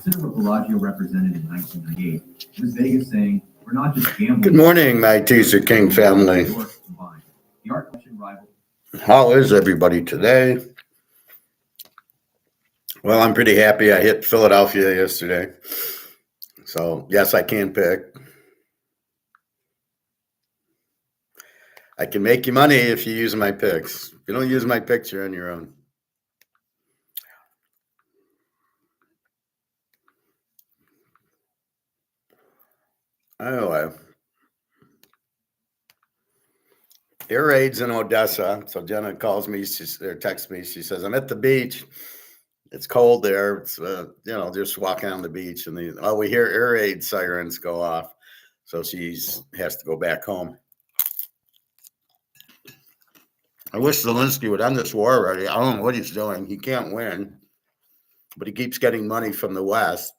Consider what Bellagio represented in 1998. It was Vegas saying, we're not just gambling. Good morning, my Teaserking family. The art collection rival. How is everybody today? Well, I'm pretty happy I hit Philadelphia yesterday. So, yes, I can pick. I can make you money if you use my picks. If you don't use my picks, you're on your own. Anyway, air raids in Odessa. So Jenna calls me, or texts me. She says, I'm at the beach. It's cold there. It's, just walking on the beach. And we hear air raid sirens go off. So she has to go back home. I wish Zelensky would end this war already. I don't know what he's doing. He can't win. But he keeps getting money from the West.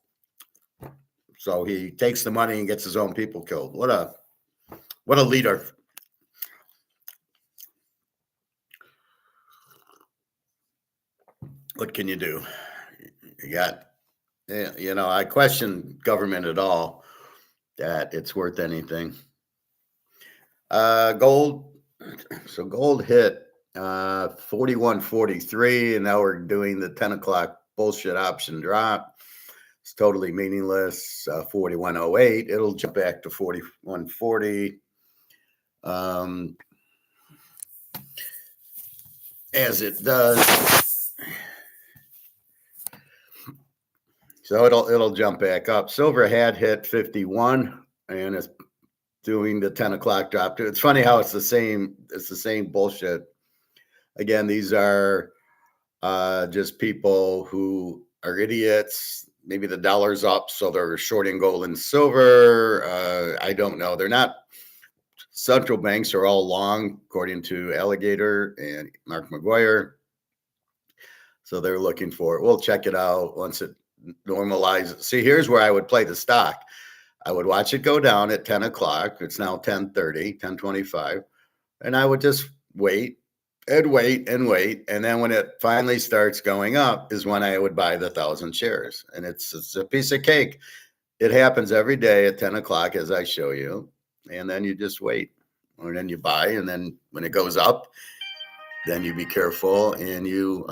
So he takes the money and gets his own people killed. What a leader. What can you do? I question government at all, that it's worth anything. Gold. So gold hit 41.43, and now we're doing the 10 o'clock bullshit option drop. It's totally meaningless. 41.08. It'll jump back to 41.40. As it does. So it'll jump back up. Silver had hit 51, and it's doing the 10 o'clock drop. It's funny how it's the same bullshit. Again, these are just people who are idiots. Maybe the dollar's up, so they're shorting gold and silver. I don't know. They're not. Central banks are all long, according to Alligator and Mark McGuire. So they're looking for it. We'll check it out once it normalizes. See, here's where I would play the stock. I would watch it go down at 10 o'clock. It's now 10:30, 10:25. And I would just wait and wait and wait. And then when it finally starts going up is when I would buy the 1,000 shares. And it's a piece of cake. It happens every day at 10 o'clock, as I show you. And then you just wait. Or then you buy. And then when it goes up, then you be careful and you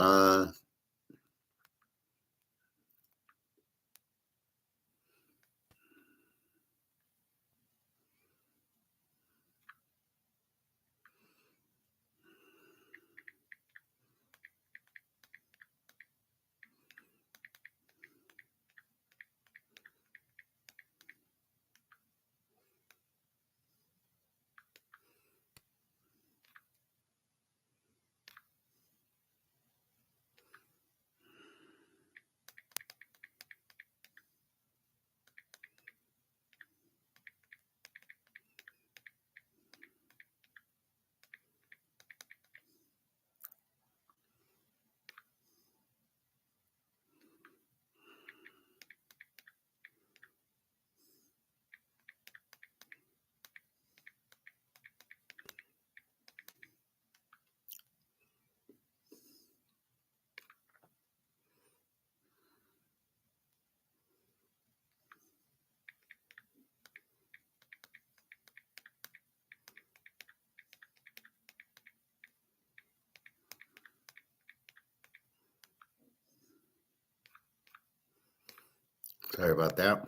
sorry about that.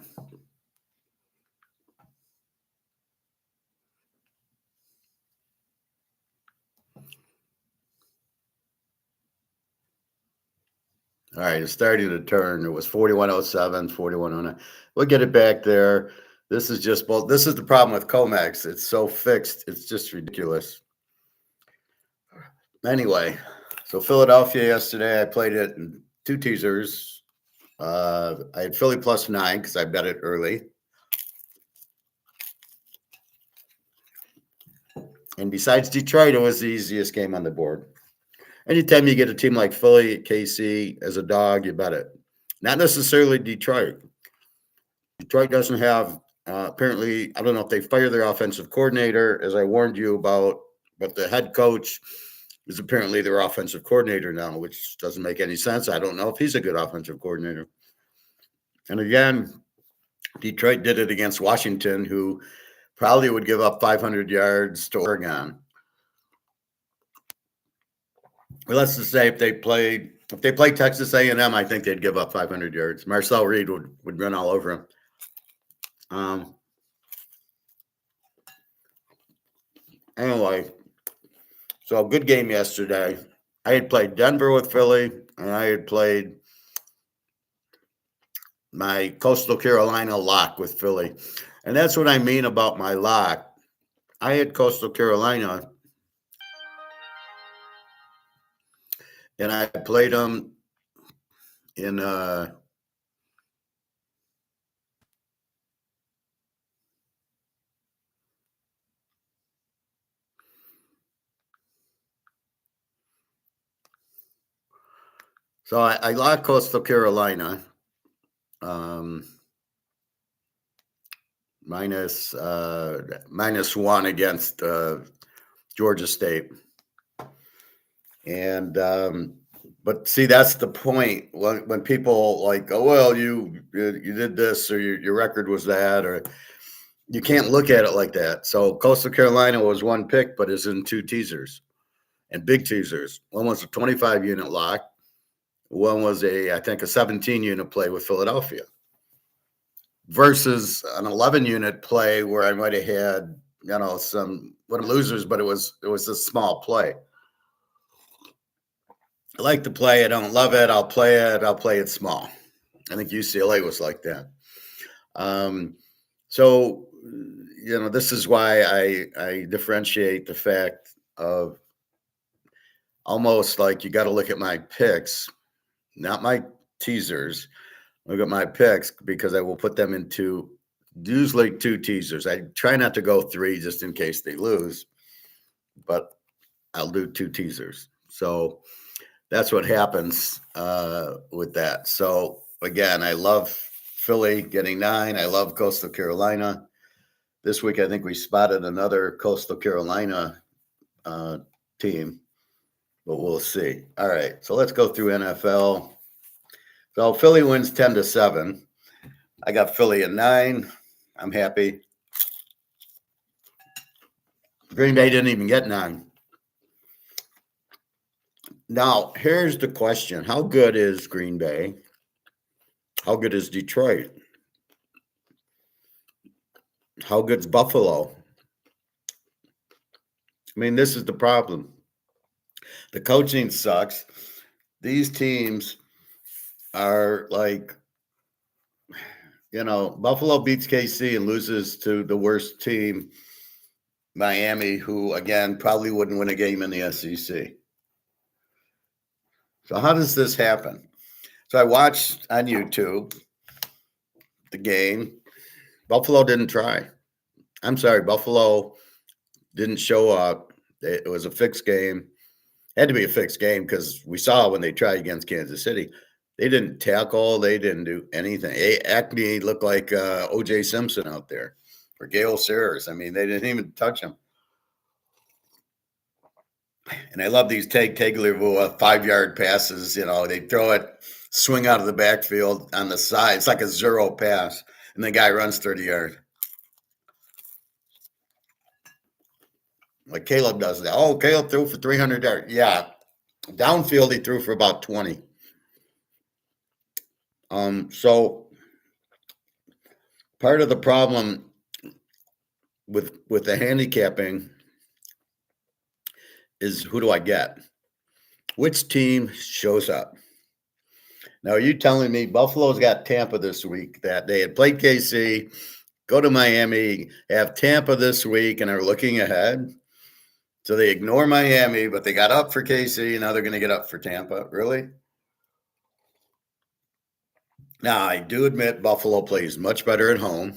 All right, it's starting to turn. It was 41.07, 41.09. We'll get it back there. This is the problem with COMEX. It's so fixed. It's just ridiculous. Anyway, so Philadelphia yesterday, I played it in 2 teasers. I had Philly +9 because I bet it early. And besides Detroit, it was the easiest game on the board. Anytime you get a team like Philly, KC as a dog, you bet it. Not necessarily Detroit. Detroit doesn't have, apparently, I don't know if they fired their offensive coordinator, as I warned you about, but the head coach is apparently their offensive coordinator now, which doesn't make any sense. I don't know if he's a good offensive coordinator. And again, Detroit did it against Washington, who probably would give up 500 yards to Oregon. Well, let's just say if they played Texas A&M, I think they'd give up 500 yards. Marcel Reed would run all over them. Anyway, so a good game yesterday. I had played Denver with Philly, and I had played my Coastal Carolina lock with Philly. And that's what I mean about my lock. I had Coastal Carolina, and I played them in so I locked Coastal Carolina minus -1 against Georgia State. And but see, that's the point. When people like, oh well, you did this, or your record was that, or you can't look at it like that. So Coastal Carolina was one pick, but is in two teasers and big teasers. One was a 25 unit lock. One was I think a 17 unit play with Philadelphia versus an 11 unit play where I might have had, some losers, but it was a small play. I like to play. I don't love it. I'll play it. I'll play it small. I think UCLA was like that. So, this is why I differentiate the fact of almost like you got to look at my picks, not my teasers. Look at my picks because I will put them into usually two teasers. I try not to go three just in case they lose, but I'll do two teasers. So that's what happens with that. So again, I love Philly getting 9. I love Coastal Carolina. This week, I think we spotted another Coastal Carolina team, but we'll see. All right, so let's go through NFL. So Philly wins 10-7. I got Philly at 9. I'm happy. Green Bay didn't even get 9. Now, here's the question. How good is Green Bay? How good is Detroit? How good's Buffalo? I mean, this is the problem. The coaching sucks. These teams are like, Buffalo beats KC and loses to the worst team, Miami, who, again, probably wouldn't win a game in the SEC. So how does this happen? So I watched on YouTube the game. Buffalo didn't try. I'm sorry, Buffalo didn't show up. It was a fixed game. It had to be a fixed game because we saw when they tried against Kansas City. They didn't tackle. They didn't do anything. Acme looked like O.J. Simpson out there or Gale Sayers. I mean, they didn't even touch him. And I love these Tagliabue 5-yard passes. They throw it, swing out of the backfield on the side. It's like a zero pass, and the guy runs 30 yards. Like Caleb does that. Oh, Caleb threw for 300 yards. Yeah. Downfield, he threw for about 20. So part of the problem with the handicapping is who do I get? Which team shows up? Now, are you telling me Buffalo's got Tampa this week, that they had played KC, go to Miami, have Tampa this week, and are looking ahead? So they ignore Miami, but they got up for KC, and now they're going to get up for Tampa. Really? Now, I do admit Buffalo plays much better at home,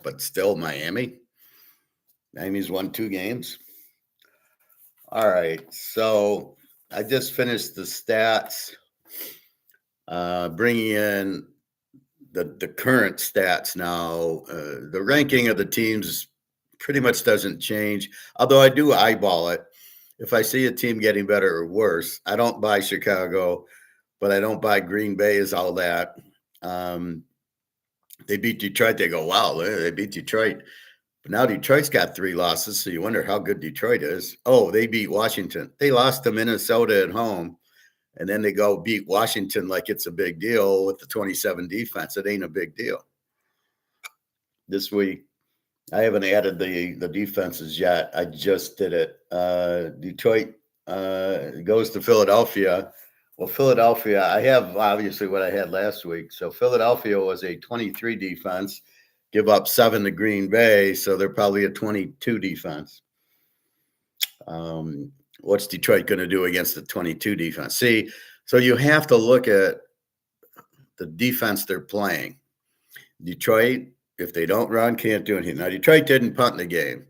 but still Miami's won 2 games. All right, so I just finished the stats, bringing in the current stats now. The ranking of the teams pretty much doesn't change, although I do eyeball it. If I see a team getting better or worse, I don't buy Chicago, but I don't buy Green Bay is all that. They beat Detroit. They go, wow, they beat Detroit. But now Detroit's got 3 losses, so you wonder how good Detroit is. Oh, they beat Washington. They lost to Minnesota at home, and then they go beat Washington like it's a big deal with the 27 defense. It ain't a big deal. This week, I haven't added the defenses yet. I just did it. Detroit goes to Philadelphia. Well, Philadelphia, I have obviously what I had last week. So Philadelphia was a 23 defense, give up 7 to Green Bay. So they're probably a 22 defense. What's Detroit going to do against the 22 defense? See, so you have to look at the defense they're playing. Detroit, if they don't run, can't do anything. Now, Detroit didn't punt in the game.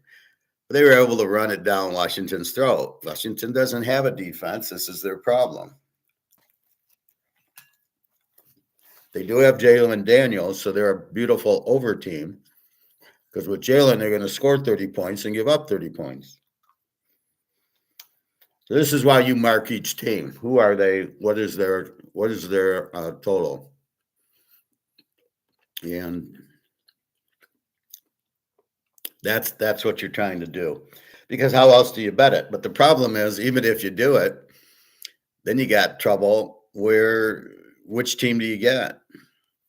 They were able to run it down Washington's throat. Washington doesn't have a defense. This is their problem. They do have Jalen Daniels, so they're a beautiful over team. Because with Jalen, they're going to score 30 points and give up 30 points. So this is why you mark each team. Who are they? What is their total? And that's what you're trying to do. Because how else do you bet it? But the problem is, even if you do it, then you got trouble which team do you get?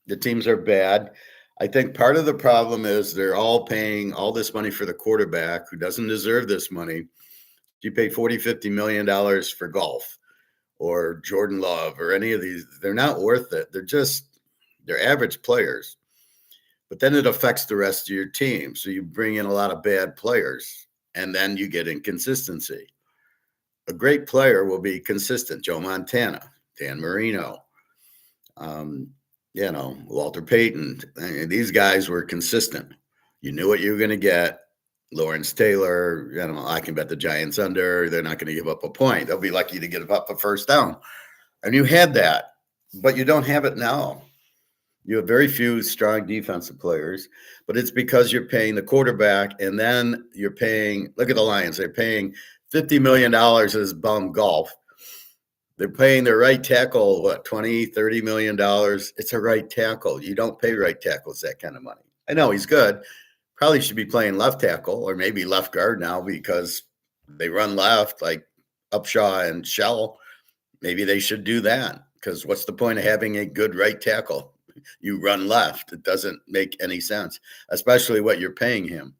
The teams are bad. I think part of the problem is they're all paying all this money for the quarterback who doesn't deserve this money. You pay $40-50 million for golf or Jordan Love or any of these. They're not worth it. They're average players. But then it affects the rest of your team. So you bring in a lot of bad players and then you get inconsistency. A great player will be consistent. Joe Montana, Dan Marino, Walter Payton. These guys were consistent. You knew what you were going to get. Lawrence Taylor, I can bet the Giants under. They're not going to give up a point. They'll be lucky to give up a first down. And you had that, but you don't have it now. You have very few strong defensive players, but it's because you're paying the quarterback and then you're paying, look at the Lions. They're paying $50 million as bum golf. They're paying their right tackle, $20-30 million. It's a right tackle. You don't pay right tackles that kind of money. I know he's good. Probably should be playing left tackle or maybe left guard now because they run left like Upshaw and Shell. Maybe they should do that because what's the point of having a good right tackle? You run left. It doesn't make any sense, especially what you're paying him.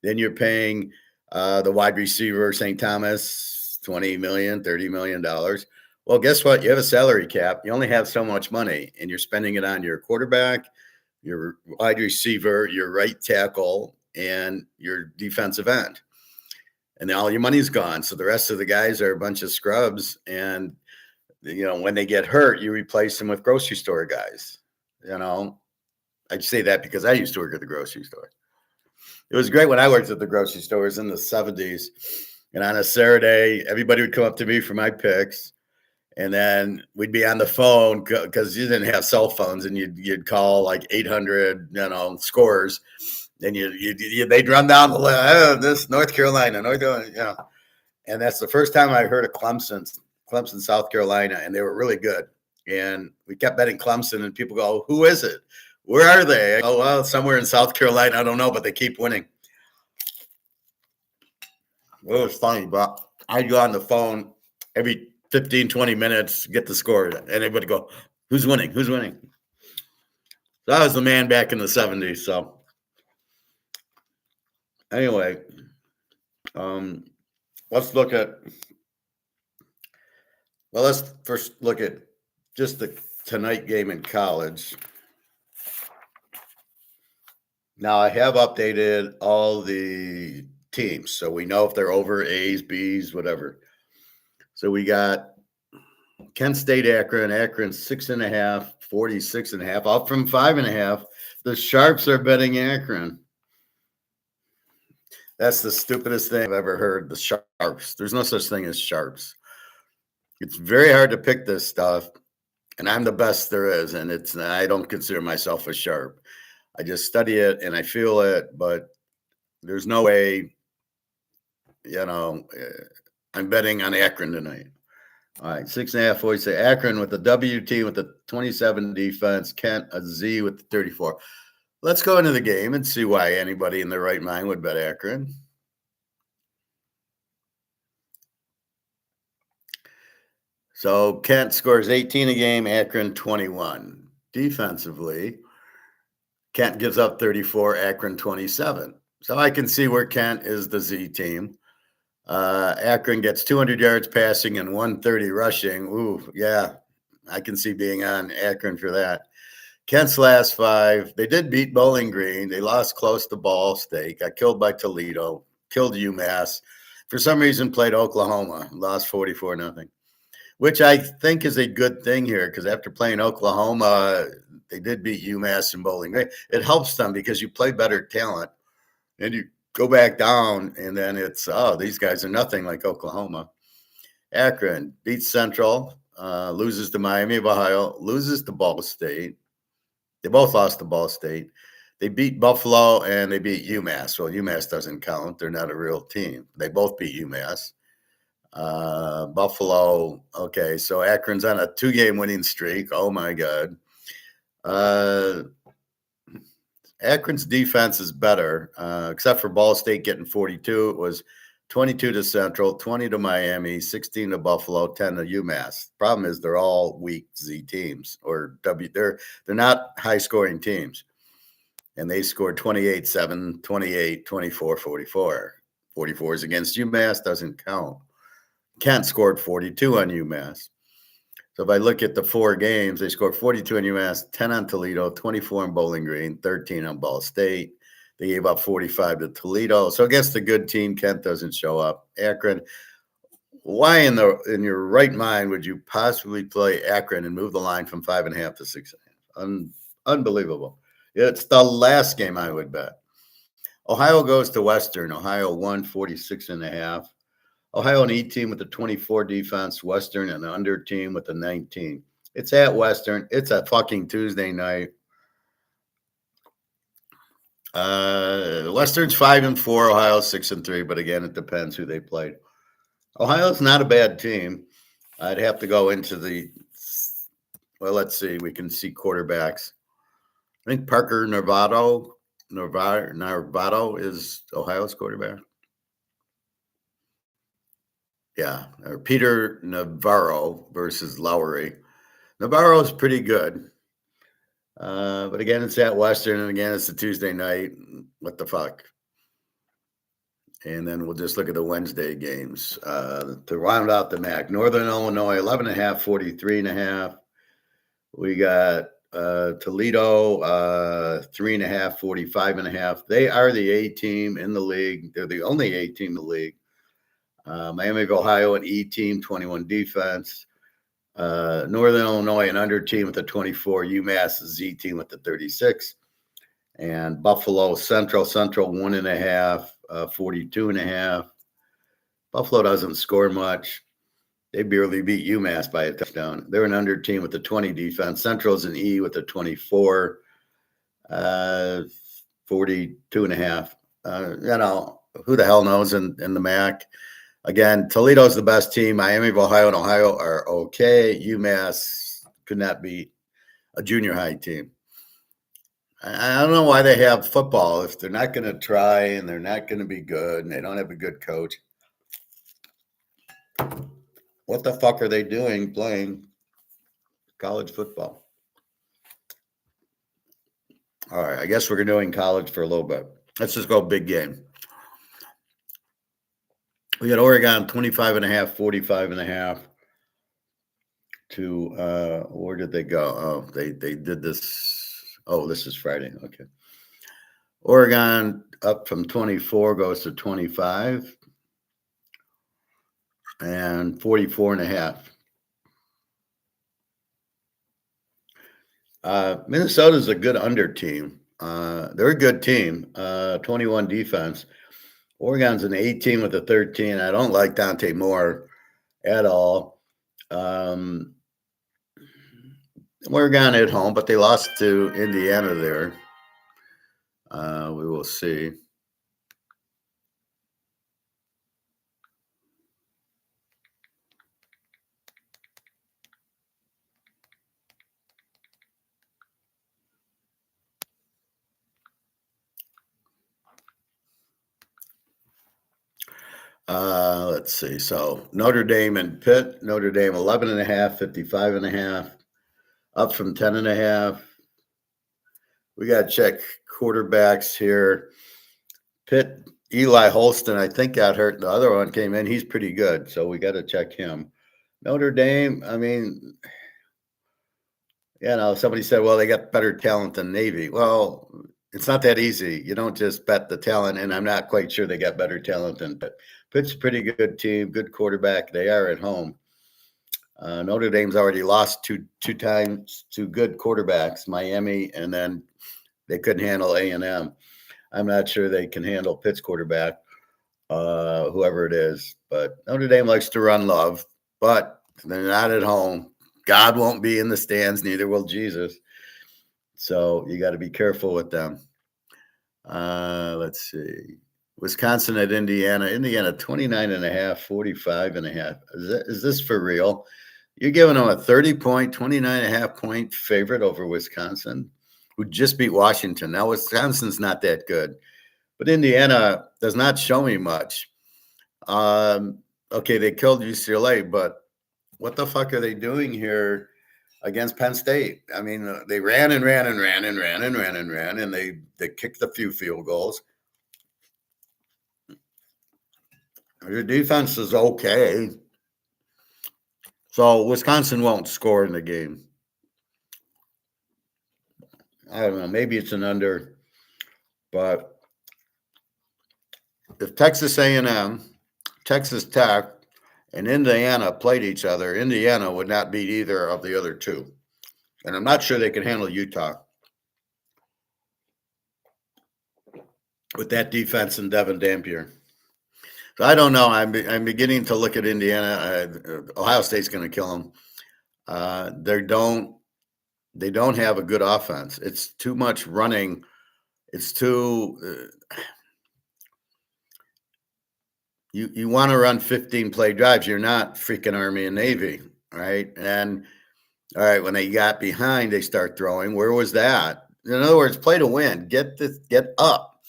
Then you're paying the wide receiver, St. Thomas, $20 million, $30 million. Well, guess what? You have a salary cap. You only have so much money, and you're spending it on your quarterback, your wide receiver, your right tackle, and your defensive end. And then all your money's gone. So the rest of the guys are a bunch of scrubs. And, when they get hurt, you replace them with grocery store guys. I'd say that because I used to work at the grocery store. It was great when I worked at the grocery stores in the 70s. And on a Saturday, everybody would come up to me for my picks. And then we'd be on the phone because you didn't have cell phones, and you'd call like 800, scores. And they'd run down the list. This North Carolina, And that's the first time I heard of Clemson, South Carolina, and they were really good. And we kept betting Clemson, and people go, "Who is it? Where are they?" Oh, well, somewhere in South Carolina. I don't know, but they keep winning. It was funny, but I'd go on the phone every 15, 20 minutes, get the score, and everybody go, "Who's winning? Who's winning?" So I was the man back in the 70s. So anyway, let's first look at just the tonight game in college. Now I have updated all the teams, so we know if they're over A's, B's, whatever. So we got Kent State, Akron 6.5, 46.5, up from 5.5. The Sharps are betting Akron. That's the stupidest thing I've ever heard. The Sharps. There's no such thing as Sharps. It's very hard to pick this stuff, and I'm the best there is, and I don't consider myself a Sharp. I just study it and I feel it, but there's no way, I'm betting on Akron tonight. All right, 6.5 voice. Akron with the W team with the 27 defense. Kent a Z with the 34. Let's go into the game and see why anybody in their right mind would bet Akron. So Kent scores 18 a game, Akron 21. Defensively, Kent gives up 34, Akron 27. So I can see where Kent is the Z team. Akron gets 200 yards passing and 130 rushing. Ooh, yeah, I can see being on Akron for that. Kent's last 5, they did beat Bowling Green. They lost close to Ball State, got killed by Toledo, killed UMass. For some reason, played Oklahoma, lost 44-0, which I think is a good thing here because after playing Oklahoma, they did beat UMass and Bowling Green. It helps them because you play better talent and you go back down, and then it's, oh, these guys are nothing like Oklahoma. Akron beats Central, loses to Miami of Ohio, loses to Ball State. They both lost to Ball State. They beat Buffalo and they beat UMass. Well, UMass doesn't count. They're not a real team. They both beat UMass. Buffalo, okay, so Akron's on a 2-game winning streak. Oh, my God. Akron's defense is better, except for Ball State getting 42. It was 22 to Central, 20 to Miami, 16 to Buffalo, 10 to UMass. Problem is they're all weak Z teams or W. They're not high-scoring teams. And they scored 28-7, 28, 24, 44. 44 is against UMass, doesn't count. Kent scored 42 on UMass. So if I look at the 4 games, they scored 42 on UMass, 10 on Toledo, 24 on Bowling Green, 13 on Ball State. They gave up 45 to Toledo. So against the good team, Kent doesn't show up. Akron, why in your right mind would you possibly play Akron and move the line from 5.5 to 6.5? Unbelievable. It's the last game I would bet. Ohio goes to Western. Ohio won 46.5. Ohio an E team with a 24 defense, Western an under team with a 19. It's at Western. It's a fucking Tuesday night. Western's 5-4, Ohio's 6-3, but again, it depends who they played. Ohio's not a bad team. I'd have to go into let's see. We can see quarterbacks. I think Parker Narvato is Ohio's quarterback. Yeah, or Peter Navarro versus Lowry. Navarro's pretty good. But again, it's at Western, and again, it's a Tuesday night. What the fuck? And then we'll just look at the Wednesday games. To round out the MAC, Northern Illinois, 11.5, 43.5. We got Toledo, 3.5, 45.5. They are the A team in the league. They're the only A team in the league. Miami of Ohio, an E team, 21 defense. Northern Illinois, an under team with a 24. UMass, a Z team with the 36. And Buffalo Central 1.5, 42.5. Buffalo doesn't score much. They barely beat UMass by a touchdown. They're an under team with a 20 defense. Central's an E with a 24, 42.5. Who the hell knows in the MAC? Again, Toledo's the best team. Miami of Ohio and Ohio are okay. UMass could not beat a junior high team. I don't know why they have football if they're not going to try and they're not going to be good and they don't have a good coach. What the fuck are they doing playing college football? All right, I guess we're doing college for a little bit. Let's just go big game. We got Oregon 25.5, 45.5 to where did they go? Oh, they did this. Oh, this is Friday. Okay. Oregon up from 24 goes to 25 and 44.5. Minnesota's a good under team. They're a good team. 21 defense. Oregon's an 18 with a 13. I don't like Dante Moore at all. Oregon at home, but they lost to Indiana there. We will see. Let's see. So Notre Dame and Pitt. Notre Dame 11.5, 55.5, up from 10.5. We got to check quarterbacks here. Pitt, Eli Holston, I think got hurt. The other one came in. He's pretty good, so we got to check him. Notre Dame, I mean, somebody said, well, they got better talent than Navy. Well, it's not that easy. You don't just bet the talent, and I'm not quite sure they got better talent than Pitt. Pitt's a pretty good team, good quarterback. They are at home. Notre Dame's already lost two times to good quarterbacks, Miami, and then they couldn't handle A&M. I'm not sure they can handle Pitt's quarterback, whoever it is. But Notre Dame likes to run love, but they're not at home. God won't be in the stands, neither will Jesus. So you got to be careful with them. Let's see. Wisconsin at Indiana. Indiana 29.5, 45.5. Is this for real? You're giving them a 30-point, 29.5-point favorite over Wisconsin, who just beat Washington. Now, Wisconsin's not that good, but Indiana does not show me much. Okay, they killed UCLA, but what the fuck are they doing here against Penn State? I mean, they ran, and they kicked a few field goals. Their defense is okay. So Wisconsin won't score in the game. I don't know. Maybe it's an under, but if Texas A&M, Texas Tech, and Indiana played each other, Indiana would not beat either of the other two. And I'm not sure they can handle Utah with that defense and Devin Dampier. So I don't know. I'm beginning to look at Indiana. Ohio State's going to kill them. They don't have a good offense. It's too much running. It's too you want to run 15 play drives. You're not freaking Army and Navy, right? And all right, when they got behind, they start throwing. Where was that? In other words, play to win. Get up.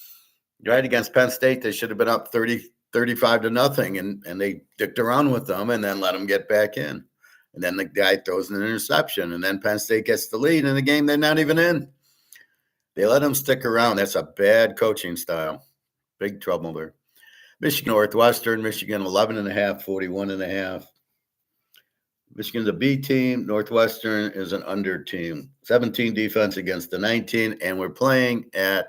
Right against Penn State, they should have been up 35-0, and they dicked around with them and then let them get back in. And then the guy throws an interception, and then Penn State gets the lead in the game they're not even in. They let them stick around. That's a bad coaching style. Big trouble there. Michigan Northwestern, Michigan 11.5, 41.5. Michigan's a B team. Northwestern is an under team. 17 defense against the 19, and we're playing at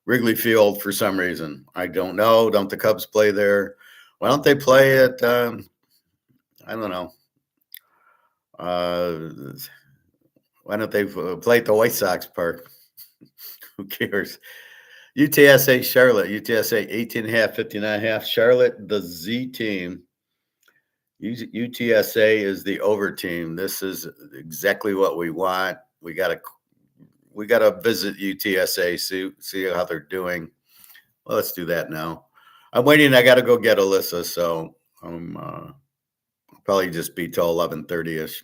Wrigley Field for some reason. I don't know. Don't the Cubs play there? Why don't they play at, I don't know. Why don't they play at the White Sox Park? Who cares? UTSA Charlotte. UTSA 18.5, 59.5. Charlotte, the Z team. UTSA is the over team. This is exactly what we want. We got to visit UTSA, see how they're doing. Well, let's do that now. I'm waiting. I got to go get Alyssa, so I'll probably just be till 11:30ish.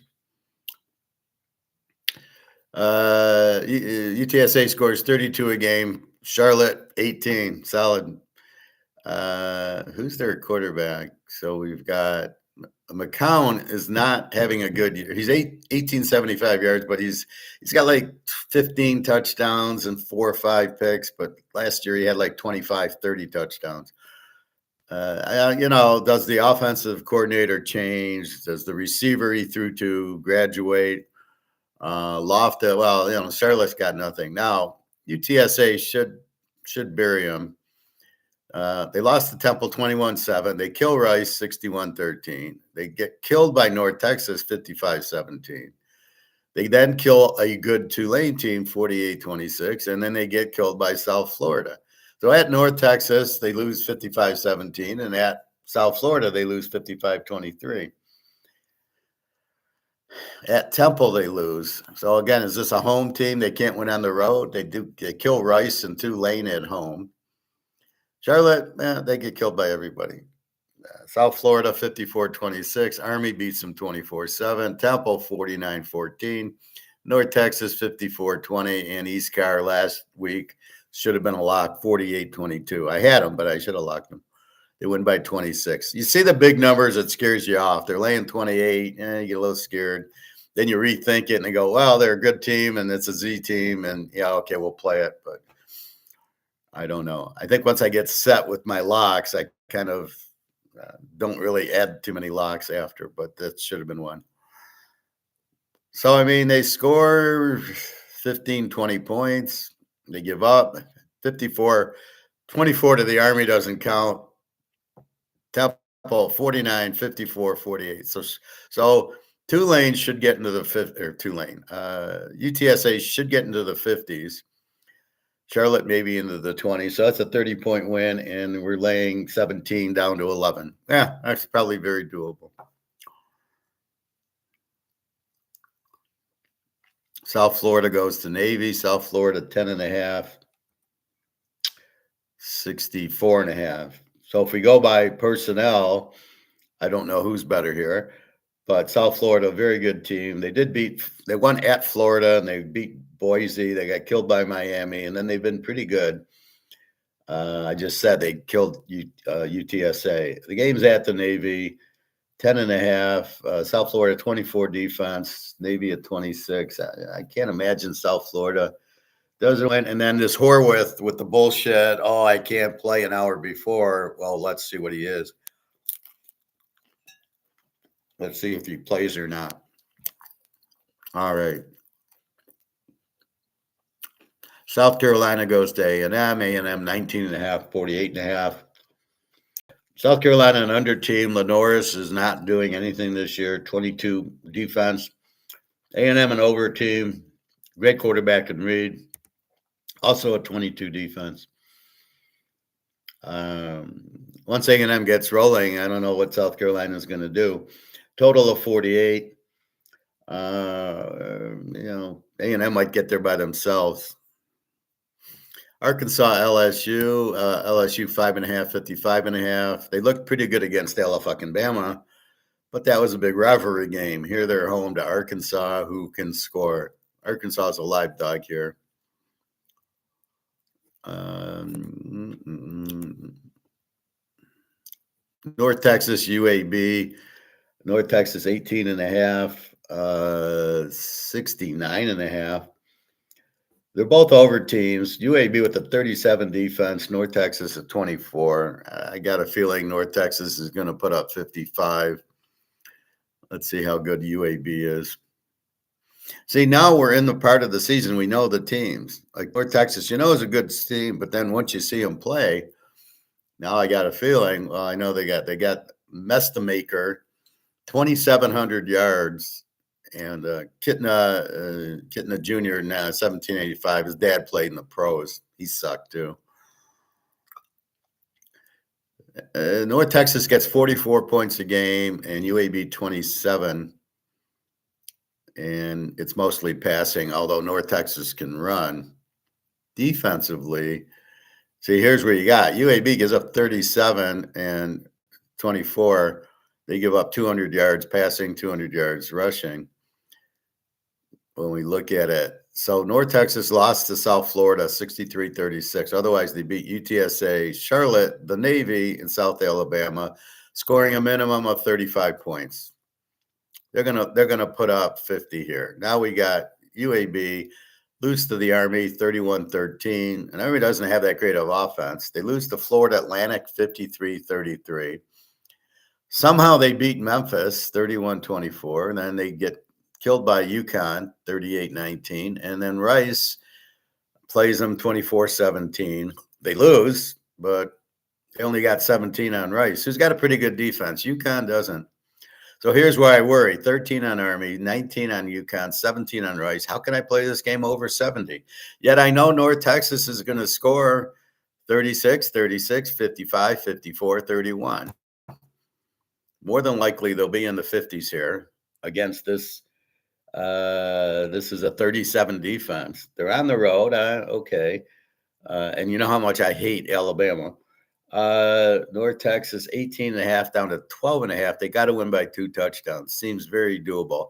UTSA scores 32 a game. Charlotte 18, solid. Who's their quarterback? So we've got McCown is not having a good year. He's 1875 yards, but he's got like 15 touchdowns and 4 or 5 picks. But last year he had like 25, 30 touchdowns. Does the offensive coordinator change? Does the receiver he threw to graduate? Loftus, Charlotte's got nothing. Now, UTSA should bury him. They lost to Temple 21-7. They kill Rice 61-13. They get killed by North Texas 55-17. They then kill a good Tulane team 48-26, and then they get killed by South Florida. So at North Texas, they lose 55-17, and at South Florida, they lose 55-23. At Temple, they lose. So again, is this a home team? They can't win on the road. They kill Rice and Tulane at home. Charlotte, they get killed by everybody. South Florida, 54-26. Army beats them 24-7. Temple, 49-14. North Texas, 54-20. And East Carr last week should have been a lock, 48-22. I had them, but I should have locked them. They win by 26. You see the big numbers, it scares you off. They're laying 28, you get a little scared. Then you rethink it and they go, well, they're a good team and it's a Z team. And yeah, okay, we'll play it. But I don't know. I think once I get set with my locks, I kind of don't really add too many locks after, but that should have been one. So, I mean, they score 15, 20 points. They give up 54, 24 to the Army doesn't count. Temple 49, 54, 48. So Tulane should get into the fifth, or Tulane. UTSA should get into the 50s. Charlotte maybe into the 20s. So that's a 30-point win, and we're laying 17 down to 11. Yeah, that's probably very doable. South Florida goes to Navy. South Florida 10.5, 64.5. So if we go by personnel, I don't know who's better here, but South Florida, very good team. They won at Florida and they beat Boise. They got killed by Miami, and then they've been pretty good. I just said they killed UTSA. The game's at the Navy, 10.5. South Florida 24 defense, Navy at 26. I can't imagine South Florida doesn't win. And then this Horwath with the bullshit. Oh, I can't play an hour before. Well, let's see what he is. Let's see if he plays or not. All right. South Carolina goes to A&M. A&M 19.5, 48.5. South Carolina, an under team. Lenoris is not doing anything this year. 22 defense. A&M, an over team. Great quarterback in Reed. Also a 22 defense. Once A&M gets rolling, I don't know what South Carolina is going to do. Total of 48. A&M might get there by themselves. Arkansas, LSU, LSU 5.5, 55.5. They looked pretty good against Alabama, but that was a big rivalry game. Here they're home to Arkansas, who can score. Arkansas is a live dog here. North Texas, UAB. North Texas 18.5, 69.5. They're both over teams. UAB with a 37 defense, North Texas at 24. I got a feeling North Texas is going to put up 55. Let's see how good UAB is. See, now we're in the part of the season we know the teams. Like North Texas, is a good team, but then once you see them play, now I got a feeling. Well, I know they got Mestamaker, 2,700 yards. And Kitna Jr. now 1785. His dad played in the pros. He sucked too. North Texas gets 44 points a game and UAB 27. And it's mostly passing, although North Texas can run defensively. See, here's where you got UAB gives up 37 and 24. They give up 200 yards passing, 200 yards rushing. When we look at it. So North Texas lost to South Florida 63-36. Otherwise, they beat UTSA, Charlotte, the Navy, and South Alabama, scoring a minimum of 35 points. They're gonna put up 50 here. Now we got UAB lose to the Army 31-13. And Army doesn't have that great of offense. They lose to Florida Atlantic 53-33. Somehow they beat Memphis 31-24, and then they get killed by UConn, 38-19. And then Rice plays them 24-17. They lose, but they only got 17 on Rice, who's got a pretty good defense. UConn doesn't. So here's where I worry. 13 on Army, 19 on UConn, 17 on Rice. How can I play this game over 70? Yet I know North Texas is going to score 36, 36, 55, 54, 31. More than likely, they'll be in the 50s here against this. This is a 37 defense. They're on the road. Okay. And you know how much I hate Alabama. North Texas, 18.5 down to 12.5. They got to win by 2 touchdowns. Seems very doable.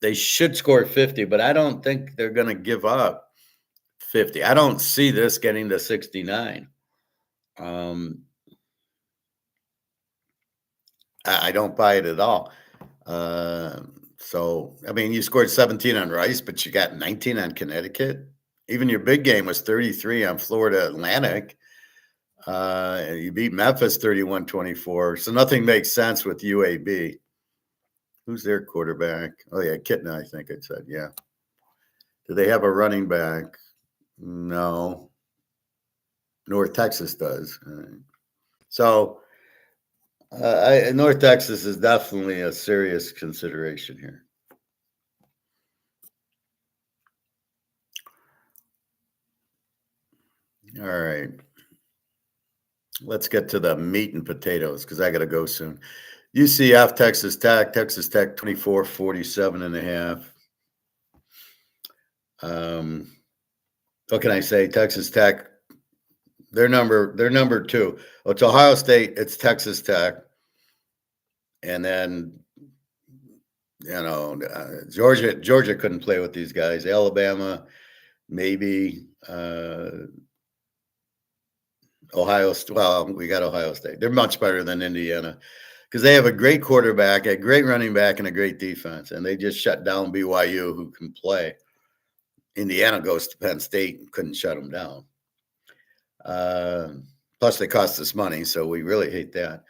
They should score 50, but I don't think they're going to give up 50. I don't see this getting to 69. I don't buy it at all. So, I mean, you scored 17 on Rice, but you got 19 on Connecticut. Even your big game was 33 on Florida Atlantic. You beat Memphis 31-24. So nothing makes sense with UAB. Who's their quarterback? Oh, yeah, Kitna, I think I said. Yeah. Do they have a running back? No. North Texas does. So North Texas is definitely a serious consideration here. All right. Let's get to the meat and potatoes because I got to go soon. UCF, Texas Tech 24-47 and a half. What can I say? Texas Tech, they're number two. Oh, it's Ohio State, it's Texas Tech. And then, Georgia couldn't play with these guys. Alabama, maybe. Ohio State. Well, we got Ohio State. They're much better than Indiana because they have a great quarterback, a great running back, and a great defense. And they just shut down BYU, who can play. Indiana goes to Penn State and couldn't shut them down. Plus, they cost us money, so we really hate that.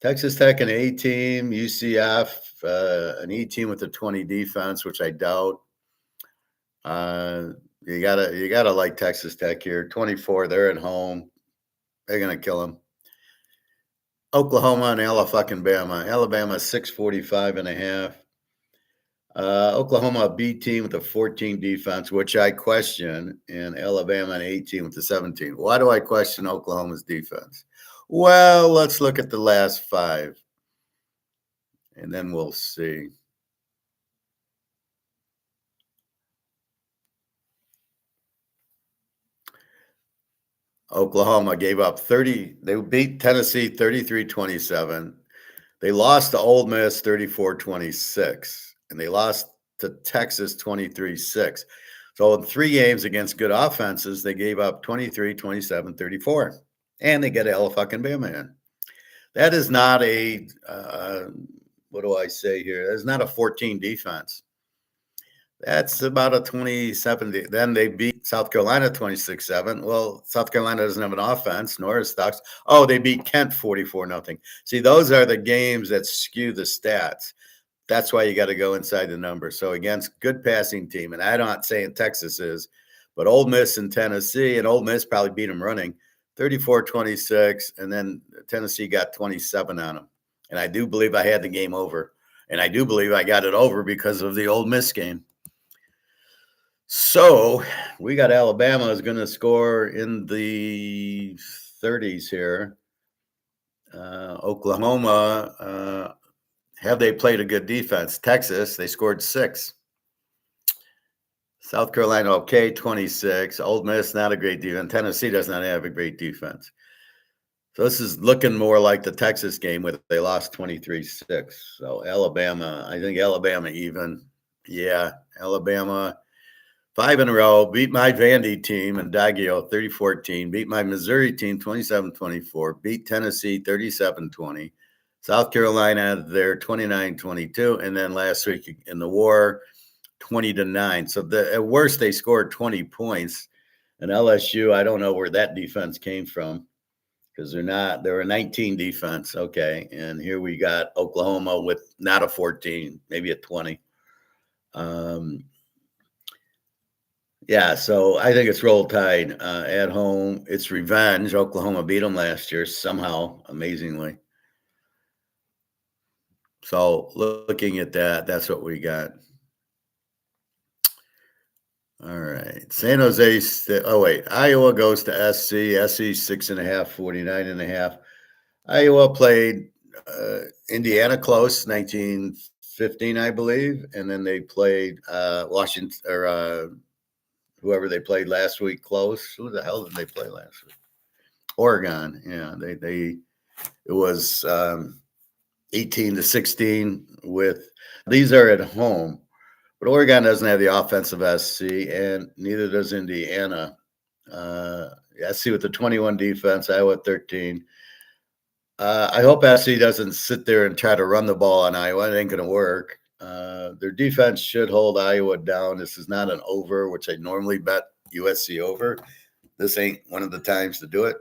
Texas Tech, an A team. UCF, an E team with a 20 defense, which I doubt. You gotta like Texas Tech here. 24, they're at home. They're gonna kill them. Oklahoma and Alabama. Alabama 645 and a half. Oklahoma a B team with a 14 defense, which I question, and Alabama an 18 with a 17. Why do I question Oklahoma's defense? Well, let's look at the last 5, and then we'll see. Oklahoma gave up 30. They beat Tennessee 33-27. They lost to Ole Miss 34-26, and they lost to Texas 23-6. So in 3 games against good offenses, they gave up 23, 27, 34, and they get Alabama in. That is not a what do I say here? That's not a 14 defense. That's about a 27. Then they beat South Carolina 26-7. Well, South Carolina doesn't have an offense, nor is Stocks. Oh, they beat Kent 44-0. See, those are the games that skew the stats. That's why you got to go inside the number. So against good passing team, and I'm not saying Texas is, but Ole Miss and Tennessee, and Ole Miss probably beat them running 34-26, and then Tennessee got 27 on them. And I do believe I had the game over, and I do believe I got it over because of the Ole Miss game. So we got Alabama is going to score in the 30s here. Oklahoma, have they played a good defense? Texas, they scored 6. South Carolina, okay, 26. Ole Miss, not a great defense. Tennessee does not have a great defense. So this is looking more like the Texas game where they lost 23-6. So Alabama, I think Alabama even. Yeah, Alabama. 5 in a row, beat my Vandy team and Daggio 30-14, beat my Missouri team 27-24, beat Tennessee 37-20, South Carolina there 29-22, and then last week in the war 20-9. So at worst they scored 20 points. And LSU, I don't know where that defense came from because they're a 19 defense. Okay, and here we got Oklahoma with not a 14, maybe a 20. Yeah, so I think it's Roll Tide at home. It's revenge. Oklahoma beat them last year somehow, amazingly. So looking at that, that's what we got. All right. San Jose. Iowa goes to SC. SC 6.5, 49.5. Iowa played Indiana close, 1915, I believe. And then they played Washington or whoever they played last week close. Who the hell did they play last week? Oregon. Yeah, it was 18-16 with these are at home, but Oregon doesn't have the offensive SC, and neither does Indiana. SC with the 21 defense, Iowa 13. I hope SC doesn't sit there and try to run the ball on Iowa. It ain't going to work. Their defense should hold Iowa down. This is not an over, which I normally bet USC over. This ain't one of the times to do it.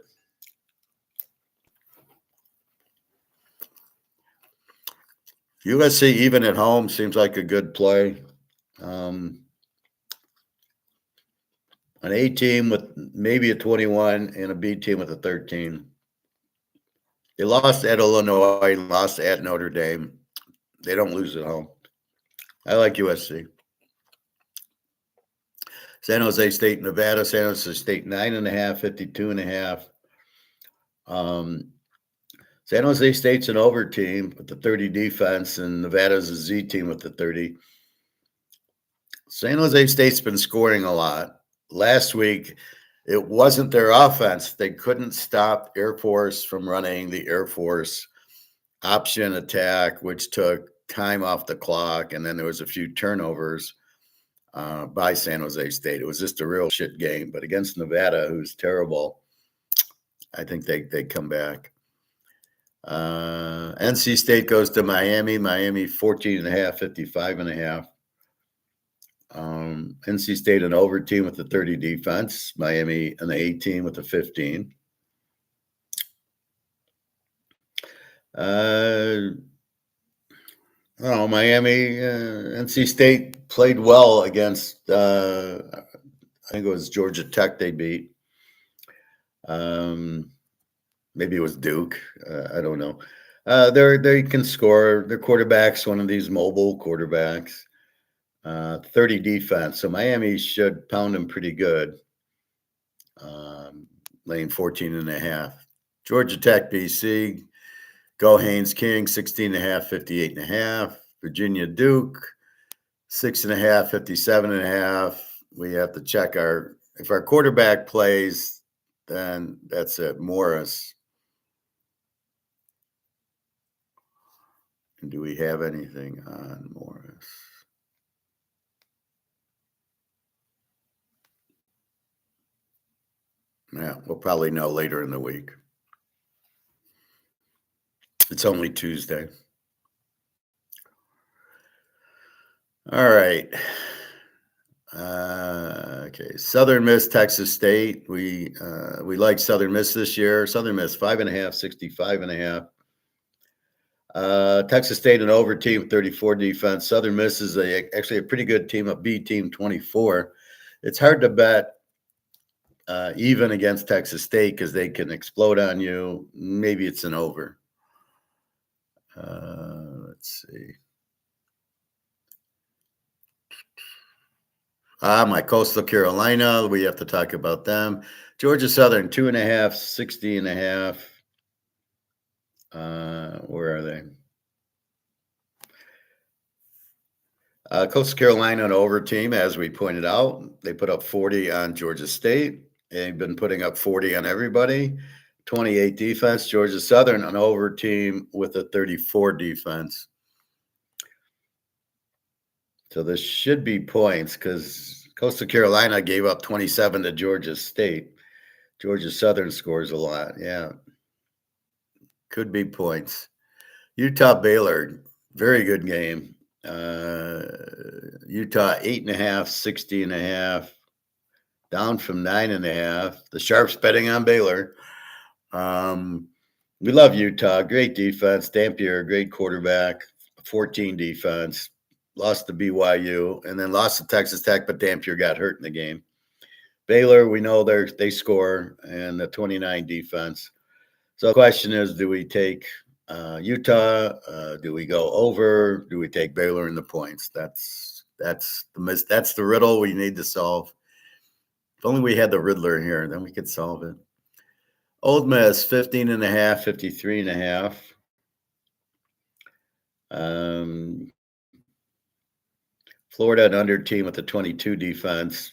USC, even at home, seems like a good play. An A team with maybe a 21 and a B team with a 13. They lost at Illinois, lost at Notre Dame. They don't lose at home. I like USC. San Jose State, Nevada. San Jose State 9.5, 52.5. San Jose State's an over team with the 30 defense, and Nevada's a Z team with the 30. San Jose State's been scoring a lot. Last week, it wasn't their offense. They couldn't stop Air Force from running the Air Force option attack, which took time off the clock, and then there was a few turnovers by San Jose State. It was just a real shit game. But against Nevada, who's terrible, I think they come back. NC State goes to Miami. Miami 14.5, 55.5. NC State an over team with the 30 defense. Miami an 18 with the 15. Miami, NC State played well against, I think it was Georgia Tech they beat. Maybe it was Duke. I don't know. They can score. Their quarterback's one of these mobile quarterbacks. 30 defense. So Miami should pound them pretty good. Laying 14.5. Georgia Tech, BC. Go Haynes King, 16.5, 58.5. Virginia Duke, 6.5, 57.5. We have to check if our quarterback plays, then that's it. Morris. And do we have anything on Morris? Yeah, we'll probably know later in the week. It's only Tuesday. All right. Okay. Southern Miss, Texas State. We like Southern Miss this year. Southern Miss 5.5, 65.5. Texas State an over team, 34 defense. Southern Miss is actually a pretty good team, a B team, 24. It's hard to bet even against Texas State because they can explode on you. Maybe it's an over. Let's see. My Coastal Carolina. We have to talk about them. Georgia Southern 2.5, 60.5. Where are they? Coastal Carolina an over team, as we pointed out. They put up 40 on Georgia State. They've been putting up 40 on everybody. 28 defense. Georgia Southern an over team with a 34 defense. So this should be points because Coastal Carolina gave up 27 to Georgia State. Georgia Southern scores a lot. Yeah. Could be points. Utah Baylor, very good game. Utah 8.5, 60.5, down from 9.5. The Sharps betting on Baylor. We love Utah. Great defense. Dampier, great quarterback. 14 defense. Lost to BYU and then lost to Texas Tech, but Dampier got hurt in the game. Baylor, we know they score and the 29 defense. So the question is, do we take Utah? Do we go over? Do we take Baylor in the points? That's the riddle we need to solve. If only we had the Riddler here, then we could solve it. Old Miss 15.5, 53.5. Florida an under team with the 22 defense.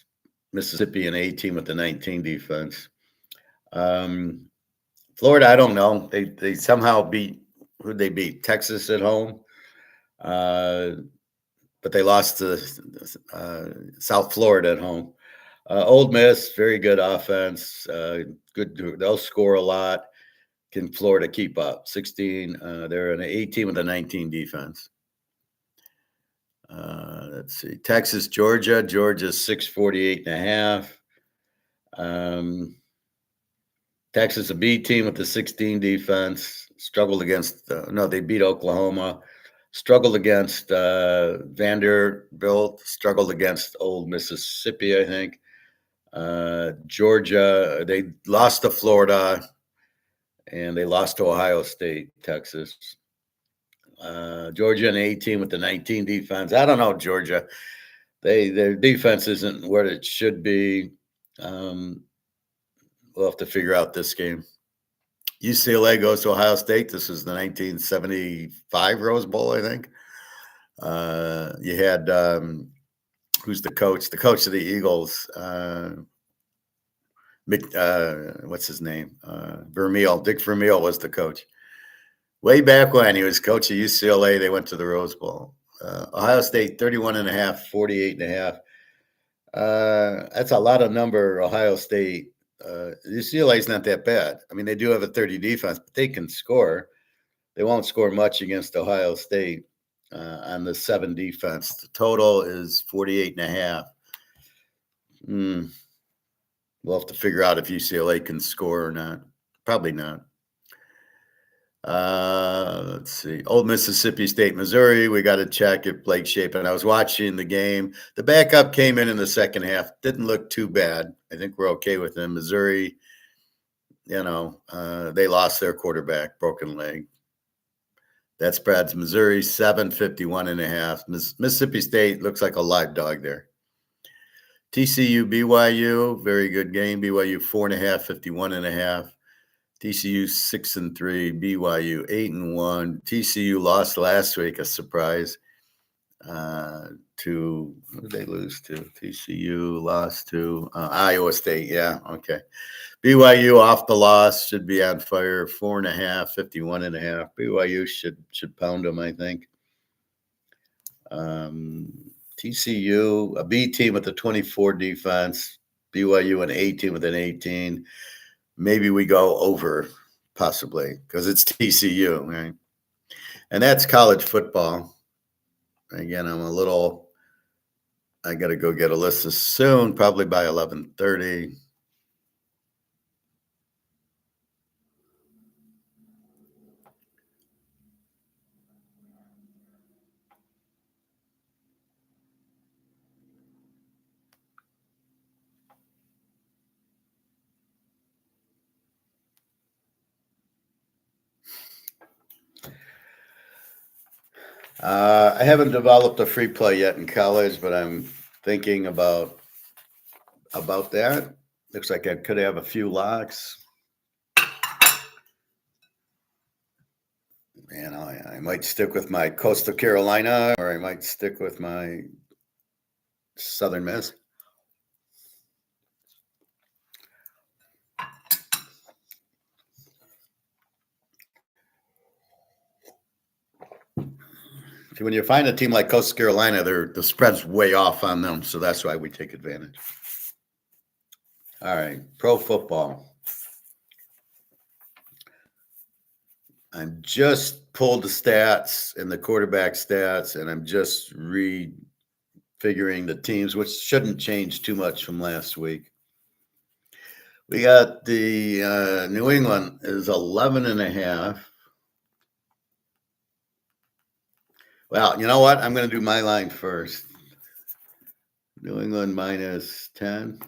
Mississippi an A team with the 19 defense. Florida, I don't know. They somehow who'd they beat? Texas at home. But they lost to South Florida at home. Old Miss, very good offense. Good. They'll score a lot. can Florida keep up? 16. They're an 18 with a 19 defense. Let's see. Texas, Georgia. Georgia's 648.5. Texas, a B team with the 16 defense. Struggled against, they beat Oklahoma. Struggled against Vanderbilt. Struggled against Old Mississippi, I think. Georgia, they lost to Florida, and they lost to Ohio State, Texas. Georgia, an 18 with the 19 defense. I don't know, Georgia. Their defense isn't what it should be. We'll have to figure out this game. UCLA goes to Ohio State. This is the 1975 Rose Bowl, I think. You had who's the coach? The coach of the Eagles. What's his name? Vermeil. Dick Vermeil was the coach. Way back when he was coach of UCLA, they went to the Rose Bowl. Ohio State 31.5, 48.5. That's a lot of number. Ohio State. UCLA is not that bad. I mean, they do have a 30 defense, but they can score. They won't score much against Ohio State on the 7 defense. The total is 48.5. We'll have to figure out if UCLA can score or not. Probably not. Let's see. Old Mississippi State, Missouri. We got to check if Blake Shapen. I was watching the game. The backup came in the second half. Didn't look too bad. I think we're okay with him. Missouri, they lost their quarterback, broken leg. That spreads Missouri 751.5. Mississippi State looks like a live dog there. TCU, BYU, very good game. BYU 4.5, 51.5. TCU 6-3, BYU 8-1. TCU lost last week, a surprise. Who did they lose to? TCU lost to Iowa State. Yeah, okay. BYU off the loss, should be on fire. 4.5, 51.5. BYU should pound them, I think. TCU, a B team with a 24 defense. BYU an A team with an 18. Maybe we go over, possibly, because it's TCU, right? And that's college football. Again, I got to go get a list soon, probably by 11:30. I haven't developed a free play yet in college, but I'm thinking about that. Looks like I could have a few locks. And I might stick with my Coastal Carolina, or I might stick with my Southern Miss. See, when you find a team like Coastal Carolina, the spread's way off on them, so that's why we take advantage. All right, pro football. I'm just pulled the stats and the quarterback stats, and I'm just refiguring the teams, which shouldn't change too much from last week. We got the New England is 11.5. Well, you know what? I'm going to do my line first. New England minus 10.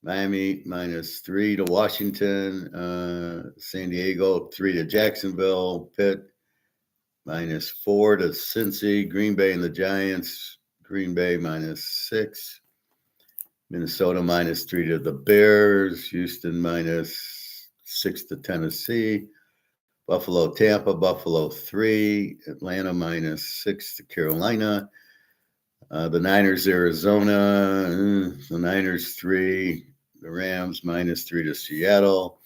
Miami minus 3 to Washington. San Diego 3 to Jacksonville. Pitt minus 4 to Cincy. Green Bay and the Giants. Green Bay minus 6. Minnesota minus 3 to the Bears. Houston minus 6 to Tennessee. Buffalo, Tampa, Buffalo 3. Atlanta minus 6 to Carolina. The Niners, Arizona. The Niners 3. The Rams minus 3 to Seattle.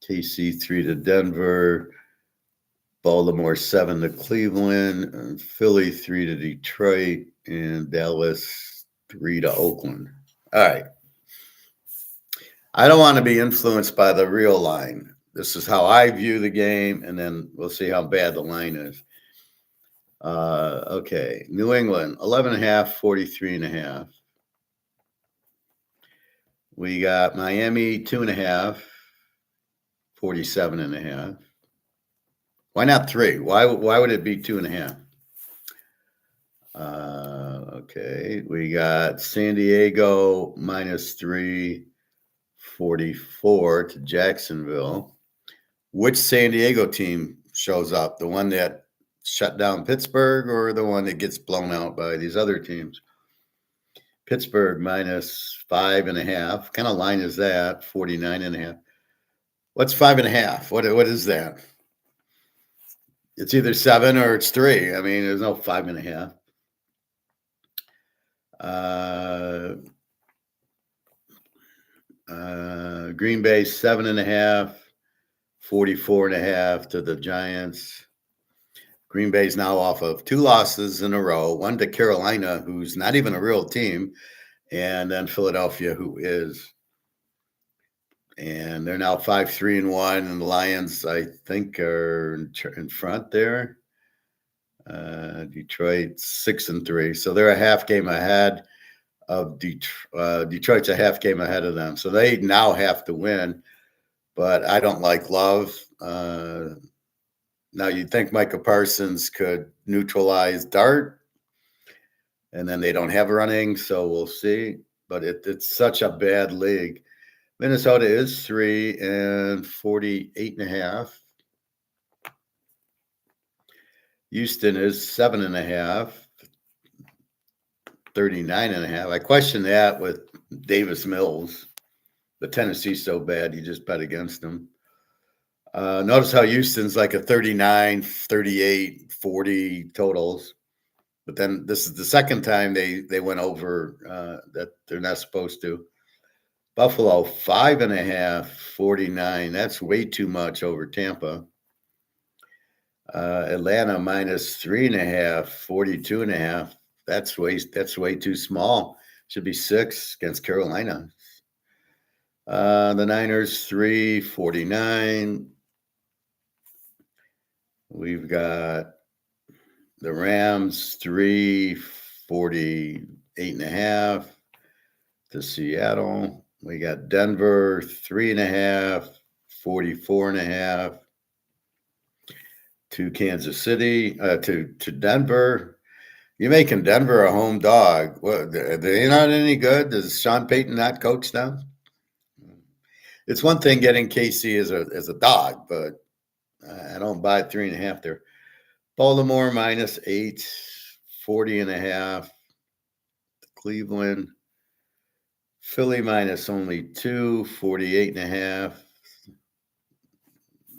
KC 3 to Denver. Baltimore 7 to Cleveland. Philly 3 to Detroit. And Dallas 3 to Oakland. All right. I don't want to be influenced by the real line. this is how I view the game, and then we'll see how bad the line is. Okay, New England, 11.5, 43.5. We got Miami, 2.5, 47.5. Why not 3? Why would it be 2.5? Okay, we got San Diego -3, 44 to Jacksonville. Which San Diego team shows up? The one that shut down Pittsburgh or the one that gets blown out by these other teams? Pittsburgh -5.5. What kind of line is that? 49.5. What's 5.5? What is that? It's either 7 or it's 3. I mean, there's no 5.5. Green Bay 7.5, 44.5 to the Giants. Green Bay's now off of 2 losses in a row, one to Carolina, who's not even a real team, and then Philadelphia, who is. And they're now 5-3-1, and the Lions, I think, are in front there. Detroit 6-3, so they're a half game ahead of Detroit's a half game ahead of them, so they now have to win. But I don't like Love. Now you'd think Micah Parsons could neutralize Dart, and then they don't have running, so we'll see. But it's such a bad league. Minnesota is 3 and 48.5. Houston is 7.5, 39.5. I question that with Davis Mills. The Tennessee's so bad, you just bet against them. Notice how Houston's like a 39, 38, 40 totals. But then this is the second time they went over that they're not supposed to. Buffalo, 5.5, 49. That's way too much over Tampa. Atlanta -3.5, 42.5. That's way too small. Should be 6 against Carolina. The Niners 3, 49. We've got the Rams 3, 48.5 to Seattle. We got Denver 3.5, 44.5 to Kansas City, to Denver. You're making Denver a home dog. What, are they not any good? Does Sean Payton not coach them? It's one thing getting KC as a dog, but I don't buy 3.5 there. Baltimore -8, 40.5. Cleveland. Philly only 2, 48.5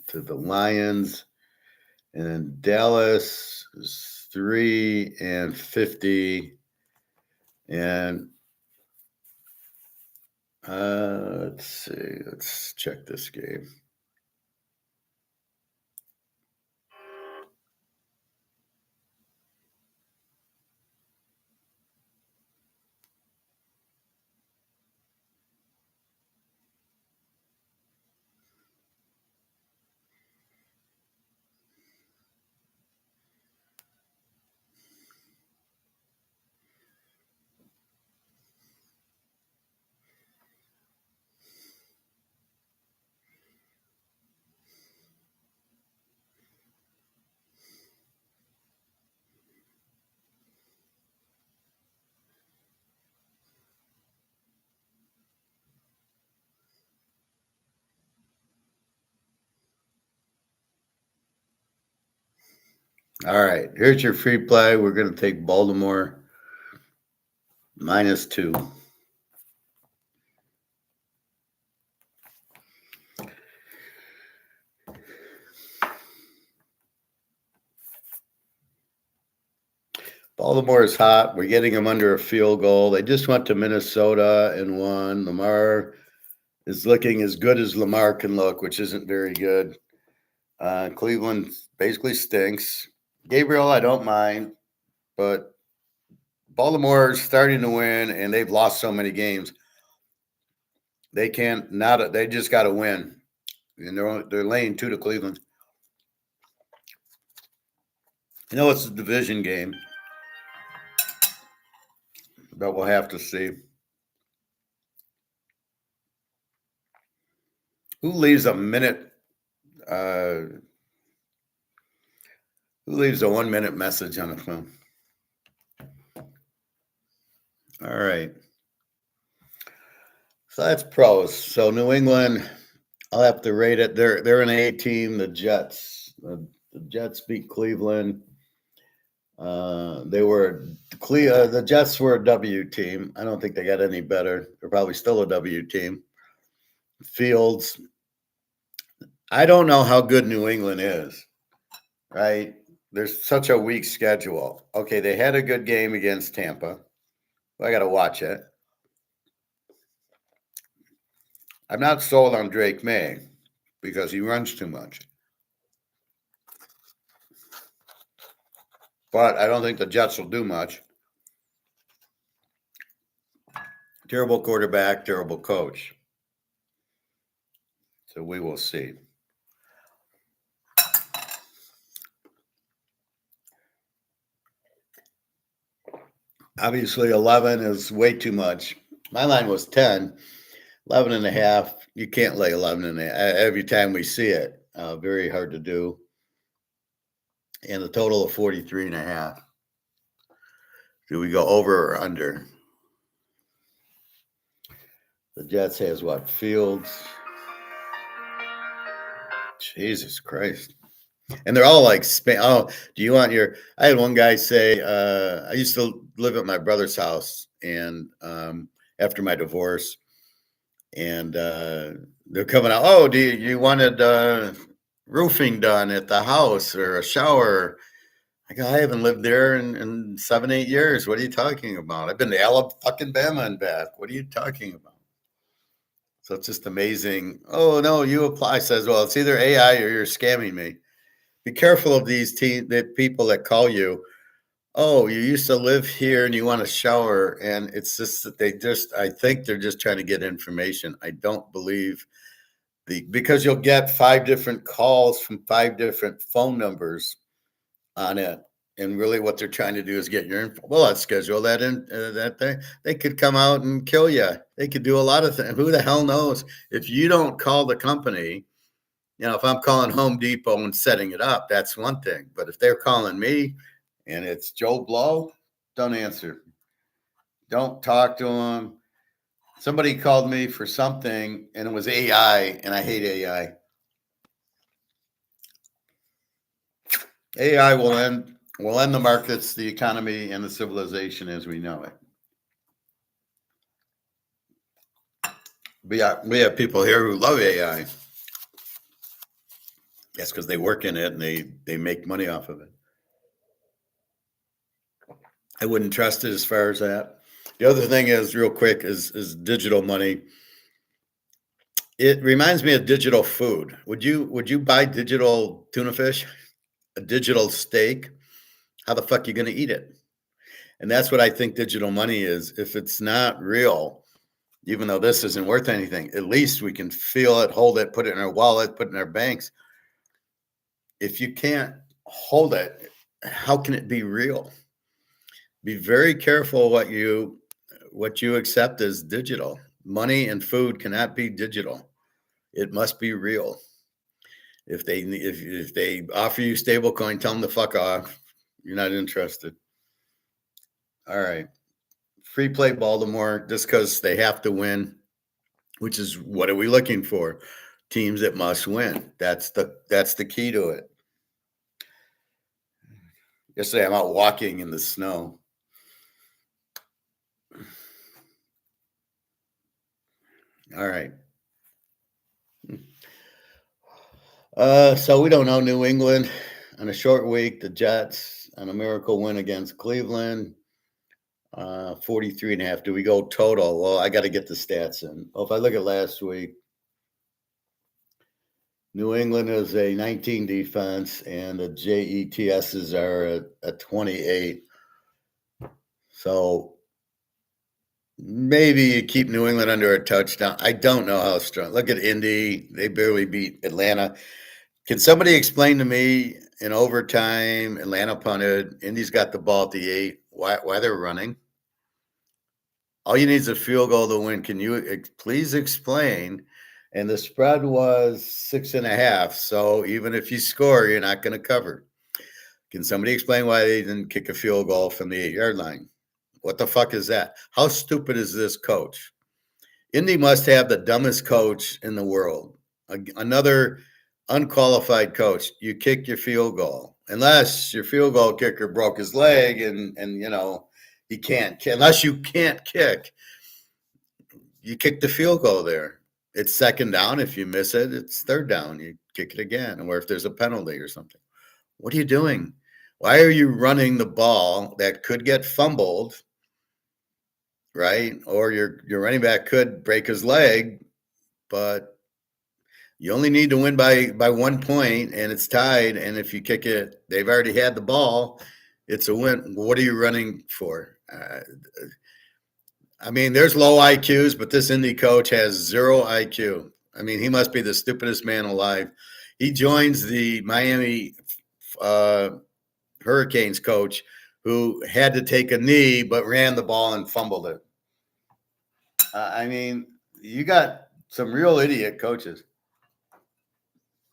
to the Lions. And then Dallas is 3 and 50. And let's see. Let's check this game. All right, here's your free play. We're going to take Baltimore -2. Baltimore is hot. We're getting them under a field goal. They just went to Minnesota and won. Lamar is looking as good as Lamar can look, which isn't very good. Cleveland basically stinks. Gabriel, I don't mind, but Baltimore is starting to win, and they've lost so many games. They can't. They just got to win. and they're laying 2 to Cleveland. I know it's a division game, but we'll have to see. Who leaves a minute? Who leaves a 1-minute message on the phone? All right. So that's pros. So New England, I'll have to rate it. They're an A team. The Jets. The Jets beat Cleveland. The Jets were a W team. I don't think they got any better. They're probably still a W team. Fields. I don't know how good New England is, right? There's such a weak schedule. Okay, they had a good game against Tampa. I got to watch it. I'm not sold on Drake May because he runs too much. But I don't think the Jets will do much. Terrible quarterback, terrible coach. So we will see. Obviously, 11 is way too much. My line was 10. 11 and a half. You can't lay 11 and a half. Every time we see it. Very hard to do. And a total of 43 and a half. Do we go over or under? The Jets has what? Fields. Jesus Christ. And they're all like, oh, do you want your, I had one guy say, I used to live at my brother's house and after my divorce and they're coming out, oh, you wanted roofing done at the house or a shower? I go, I haven't lived there in 7-8 years. What are you talking about? I've been to Alabama and back. What are you talking about? So it's just amazing. Oh, no, you apply. Says, well, it's either AI or you're scamming me. Be careful of these people that call you. Oh, you used to live here and you want a shower. And it's just that I think they're just trying to get information. I don't believe because you'll get 5 different calls from 5 different phone numbers on it. And really what they're trying to do is get your info. Well, let's schedule that in that thing. They could come out and kill you. They could do a lot of things. Who the hell knows? If you don't call the company, if I'm calling Home Depot and setting it up, that's one thing. But if they're calling me and it's Joe Blow, don't answer. Don't talk to them. Somebody called me for something and it was AI, and I hate AI. AI will end the markets, the economy, and the civilization as we know it. We have people here who love AI. That's because they work in it and they make money off of it. I wouldn't trust it as far as that. The other thing is, real quick, is digital money. It reminds me of digital food. Would you buy digital tuna fish, a digital steak? How the fuck are you going to eat it? And that's what I think digital money is. If it's not real, even though this isn't worth anything, at least we can feel it, hold it, put it in our wallet, put it in our banks. If you can't hold it, how can it be real? Be very careful what you accept as digital. Money and food cannot be digital. It must be real. If they offer you stable coin, tell them to fuck off. You're not interested. All right. Free play Baltimore just because they have to win, which is what are we looking for? Teams that must win. That's the key to it. Yesterday I'm out walking in the snow. All right. So we don't know New England on a short week. The Jets on a miracle win against Cleveland. 43 and a half. Do we go total? Well, I got to get the stats in. Well, if I look at last week, New England is a 19 defense and the JETSs are a 28. So Maybe you keep New England under a touchdown. I don't know how strong. Look at Indy. They barely beat Atlanta. Can somebody explain to me in overtime, Atlanta punted, Indy's got the ball at the 8, why they're running? All you need is a field goal to win. Can you please explain? And the spread was 6.5. So even if you score, you're not going to cover. Can somebody explain why they didn't kick a field goal from the 8-yard line? What the fuck is that? How stupid is this coach? Indy must have the dumbest coach in the world. Another unqualified coach. You kick your field goal. Unless your field goal kicker broke his leg and he can't, unless you can't kick, you kick the field goal there. It's second down. If you miss it, it's third down. You kick it again. Or if there's a penalty or something. What are you doing? Why are you running the ball that could get fumbled, right? Or your running back could break his leg, but you only need to win by 1 point, and it's tied. And if you kick it, they've already had the ball. It's a win. What are you running for? I mean, there's low IQs, but this Indy coach has 0 IQ. I mean, he must be the stupidest man alive. He joins the Miami Hurricanes coach who had to take a knee but ran the ball and fumbled it. I mean, you got some real idiot coaches.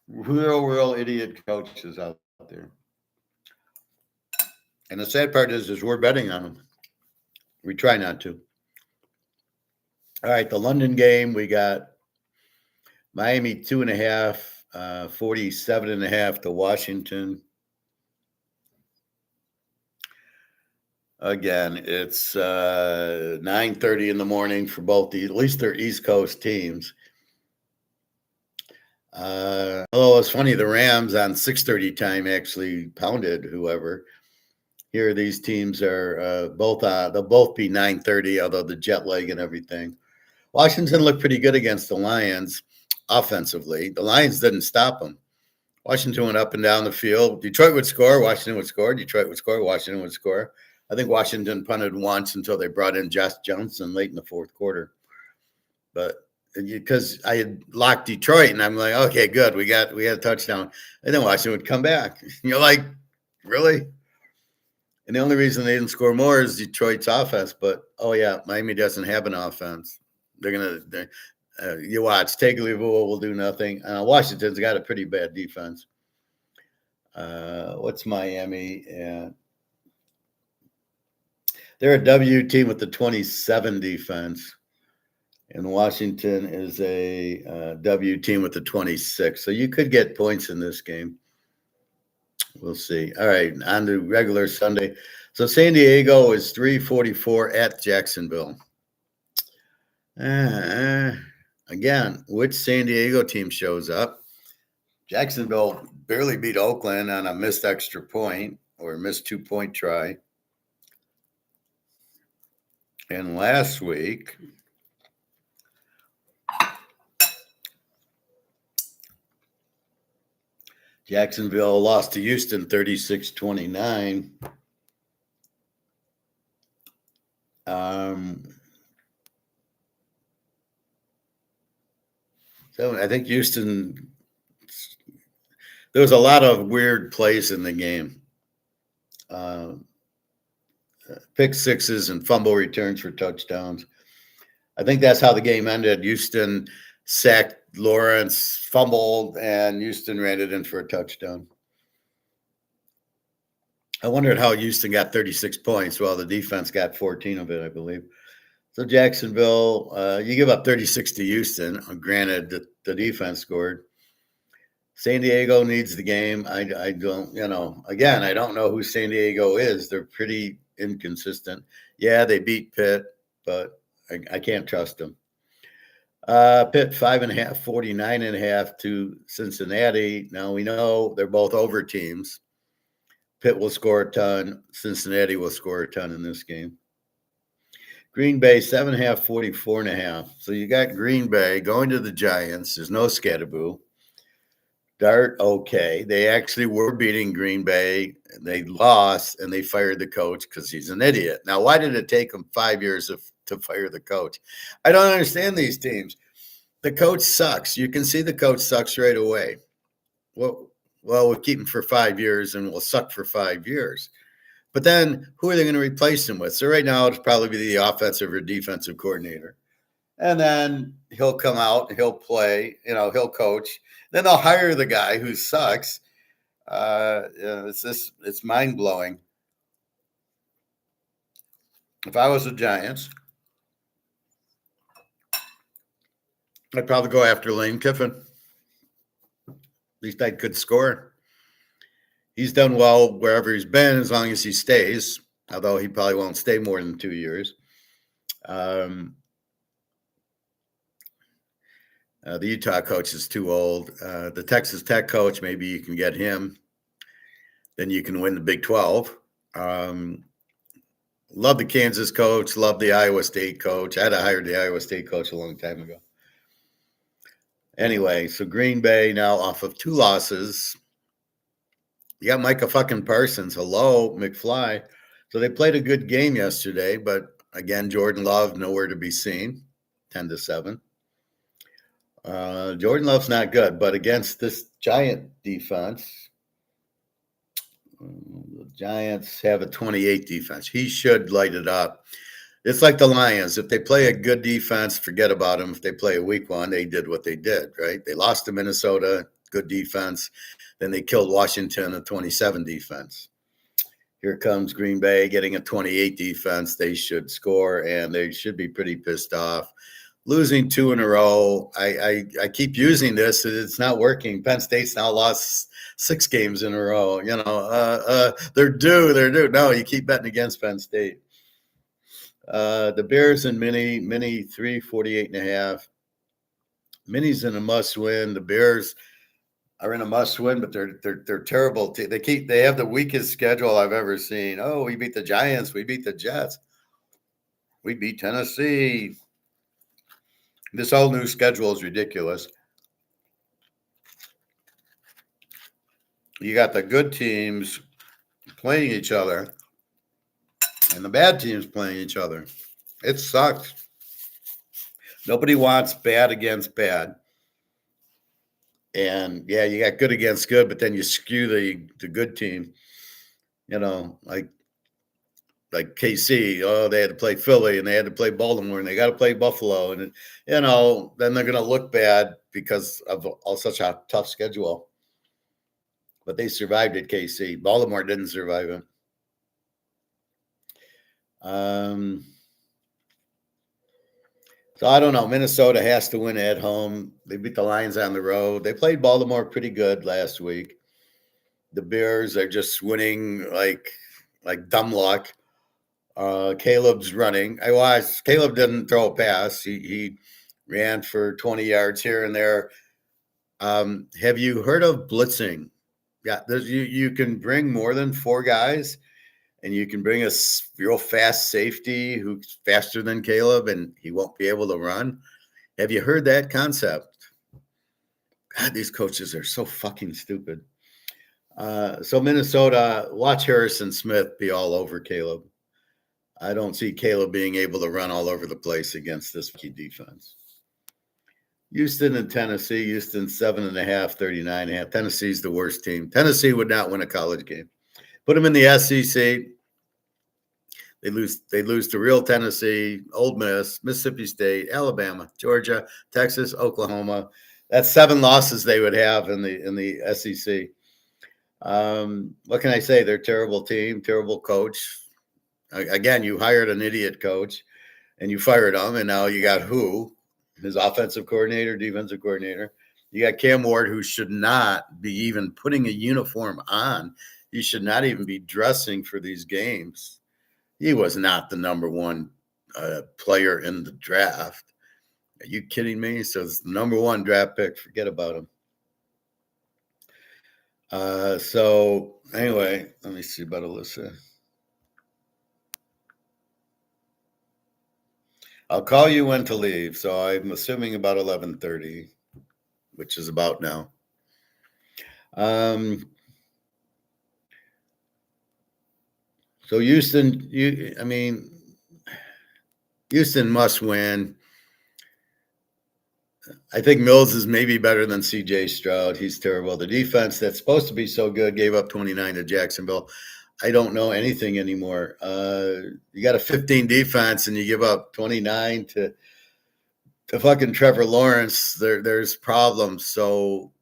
Real idiot coaches out there. And the sad part is we're betting on them. We try not to. All right, the London game, we got Miami 2.5, 47.5 to Washington. Again, it's 9:30 in the morning for both at least their East Coast teams. Although it's funny, the Rams on 6:30 time actually pounded whoever. Here, these teams are they'll both be 9:30, although the jet lag and everything. Washington looked pretty good against the Lions offensively. The Lions didn't stop them. Washington went up and down the field. Detroit would score. Washington would score. Detroit would score. Washington would score. I think Washington punted once until they brought in Josh Johnson late in the fourth quarter. But because I had locked Detroit, and I'm like, okay, good. We got a touchdown. And then Washington would come back. You're like, really? And the only reason they didn't score more is Detroit's offense. But, oh, yeah, Miami doesn't have an offense. You watch, Tagovailoa will do nothing. Washington's got a pretty bad defense. What's Miami? They're a W team with the 27 defense. And Washington is a W team with the 26. So you could get points in this game. We'll see. All right, on to regular Sunday. So San Diego is 3:44 at Jacksonville. Again, which San Diego team shows up? Jacksonville barely beat Oakland on a missed extra point or missed 2-point try. And last week, Jacksonville lost to Houston 36-29. So I think Houston, there was a lot of weird plays in the game. Pick sixes and fumble returns for touchdowns. I think that's how the game ended. Houston sacked Lawrence, fumbled, and Houston ran it in for a touchdown. I wondered how Houston got 36 points. Well, the defense got 14 of it, I believe. So Jacksonville, you give up 36 to Houston. Granted, the defense scored. San Diego needs the game. I don't, again, I don't know who San Diego is. They're pretty inconsistent. Yeah, they beat Pitt, but I can't trust them. Pitt 5.5, 49.5 to Cincinnati. Now we know they're both over teams. Pitt will score a ton. Cincinnati will score a ton in this game. Green Bay 7.5, 44.5. So you got Green Bay going to the Giants. There's no Scatterboo. Dart, okay. They actually were beating Green Bay. They lost, and they fired the coach because he's an idiot. Now, why did it take them 5 years to fire the coach. I don't understand these teams. The coach sucks. You can see the coach sucks right away. Well, we'll keep him for 5 years and we'll suck for 5 years. But then who are they going to replace him with? So right now it'll probably be the offensive or defensive coordinator. And then he'll come out, he'll play, he'll coach. Then they'll hire the guy who sucks. It's mind blowing. If I was the Giants, I'd probably go after Lane Kiffin. At least I could score. He's done well wherever he's been as long as he stays, although he probably won't stay more than 2 years. The Utah coach is too old. The Texas Tech coach, maybe you can get him. Then you can win the Big 12. Love the Kansas coach. Love the Iowa State coach. I'd have hired the Iowa State coach a long time ago. Anyway, so Green Bay now off of 2 losses. You got Micah fucking Parsons. Hello, McFly. So they played a good game yesterday, but again, Jordan Love nowhere to be seen. 10-7. Jordan Love's not good, but against this Giant defense, the Giants have a 28 defense. He should light it up. It's like the Lions. If they play a good defense, forget about them. If they play a weak one, they did what they did, right? They lost to Minnesota, good defense. Then they killed Washington, a 27 defense. Here comes Green Bay getting a 28 defense. They should score, and they should be pretty pissed off. Losing 2 in a row. I keep using this. It's not working. Penn State's now lost 6 games in a row. They're due. No, you keep betting against Penn State. The Bears and Mini 348.5. Mini's in a must win. The Bears are in a must win, but they're terrible. They have the weakest schedule I've ever seen. Oh, we beat the Giants. We beat the Jets. We beat Tennessee. This whole new schedule is ridiculous. You got the good teams playing each other and the bad teams playing each other. It sucks. Nobody wants bad against bad. And yeah, you got good against good, but then you skew the good team. Like KC, they had to play Philly and they had to play Baltimore and they got to play Buffalo. And, then they're going to look bad because of such a tough schedule. But they survived at KC. Baltimore didn't survive it. So I don't know. Minnesota has to win at home. They beat the Lions on the road. They played Baltimore pretty good last week. The Bears are just winning like dumb luck. Caleb's running. I watched. Caleb didn't throw a pass. He ran for 20 yards here and there. Have you heard of blitzing? Yeah, you can bring more than 4 guys, and you can bring a real fast safety who's faster than Caleb, and he won't be able to run. Have you heard that concept? God, these coaches are so fucking stupid. So Minnesota, watch Harrison Smith be all over Caleb. I don't see Caleb being able to run all over the place against this key defense. Houston and Tennessee. Houston 7.5, 39.5. Tennessee's the worst team. Tennessee would not win a college game. Put them in the SEC. They lose to real Tennessee, Ole Miss, Mississippi State, Alabama, Georgia, Texas, Oklahoma. That's 7 losses they would have in the SEC. What can I say? They're a terrible team, terrible coach. Again, you hired an idiot coach and you fired him, and now you got who? His offensive coordinator, defensive coordinator. You got Cam Ward, who should not be even putting a uniform on. He should not even be dressing for these games. He was not the number 1 player in the draft. Are you kidding me? So it's the number 1 draft pick. Forget about him. So anyway, let me see about Alyssa. I'll call you when to leave. So I'm assuming about 11:30, which is about now. So Houston, Houston must win. I think Mills is maybe better than C.J. Stroud. He's terrible. The defense that's supposed to be so good gave up 29 to Jacksonville. I don't know anything anymore. You got a 15 defense and you give up 29 to fucking Trevor Lawrence. There's problems. So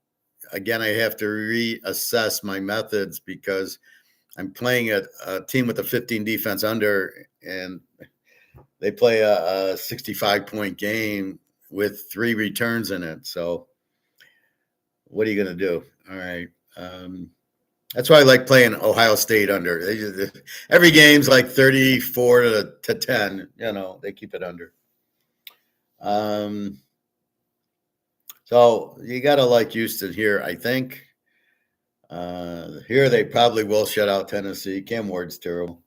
again, I have to reassess my methods because I'm playing a team with a 15 defense under, and they play a 65-point game with 3 returns in it. So what are you going to do? All right. That's why I like playing Ohio State under. Every game's like 34 to 10. They keep it under. So you got to like Houston here, I think. Here they probably will shut out Tennessee. Cam Ward's terrible.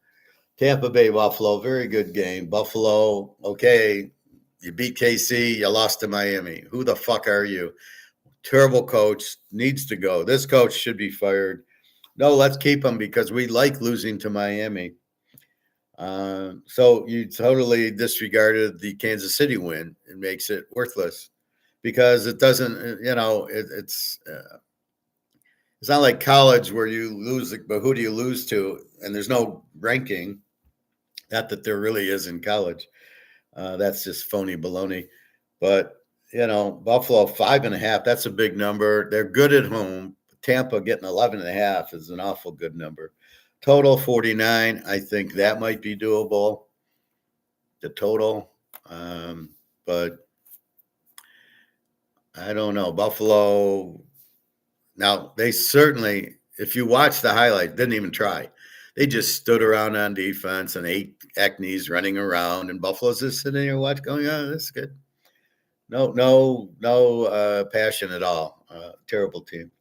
Tampa Bay, Buffalo, very good game. Buffalo, okay, you beat KC, you lost to Miami. Who the fuck are you? Terrible coach, needs to go. This coach should be fired. No, let's keep him because we like losing to Miami. So you totally disregarded the Kansas City win. It makes it worthless because it doesn't, it's not like college where you lose, but who do you lose to? And there's no ranking. Not that there really is in college. That's just phony baloney. But, Buffalo 5.5, that's a big number. They're good at home. Tampa getting 11.5 is an awful good number. Total 49. I think that might be doable. The total. But I don't know. Buffalo. Now, they certainly, if you watch the highlight, didn't even try. They just stood around on defense and ate Acne's running around, and Buffalo's just sitting there watching, going, "Oh, this is good." No passion at all. Terrible team.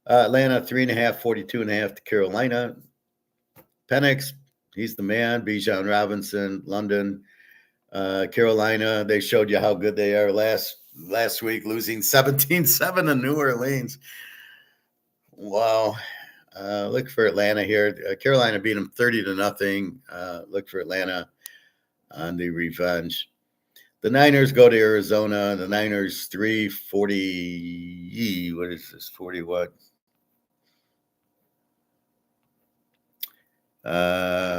Atlanta 3.5, 42.5 to Carolina. Penix, he's the man. Bijan Robinson, London, Carolina. They showed you how good they are last week, losing 17-7 in New Orleans. Wow. Look for Atlanta here. Carolina beat them 30-0. Look for Atlanta on the revenge. The Niners go to Arizona. The Niners 340. What is this? 40 what?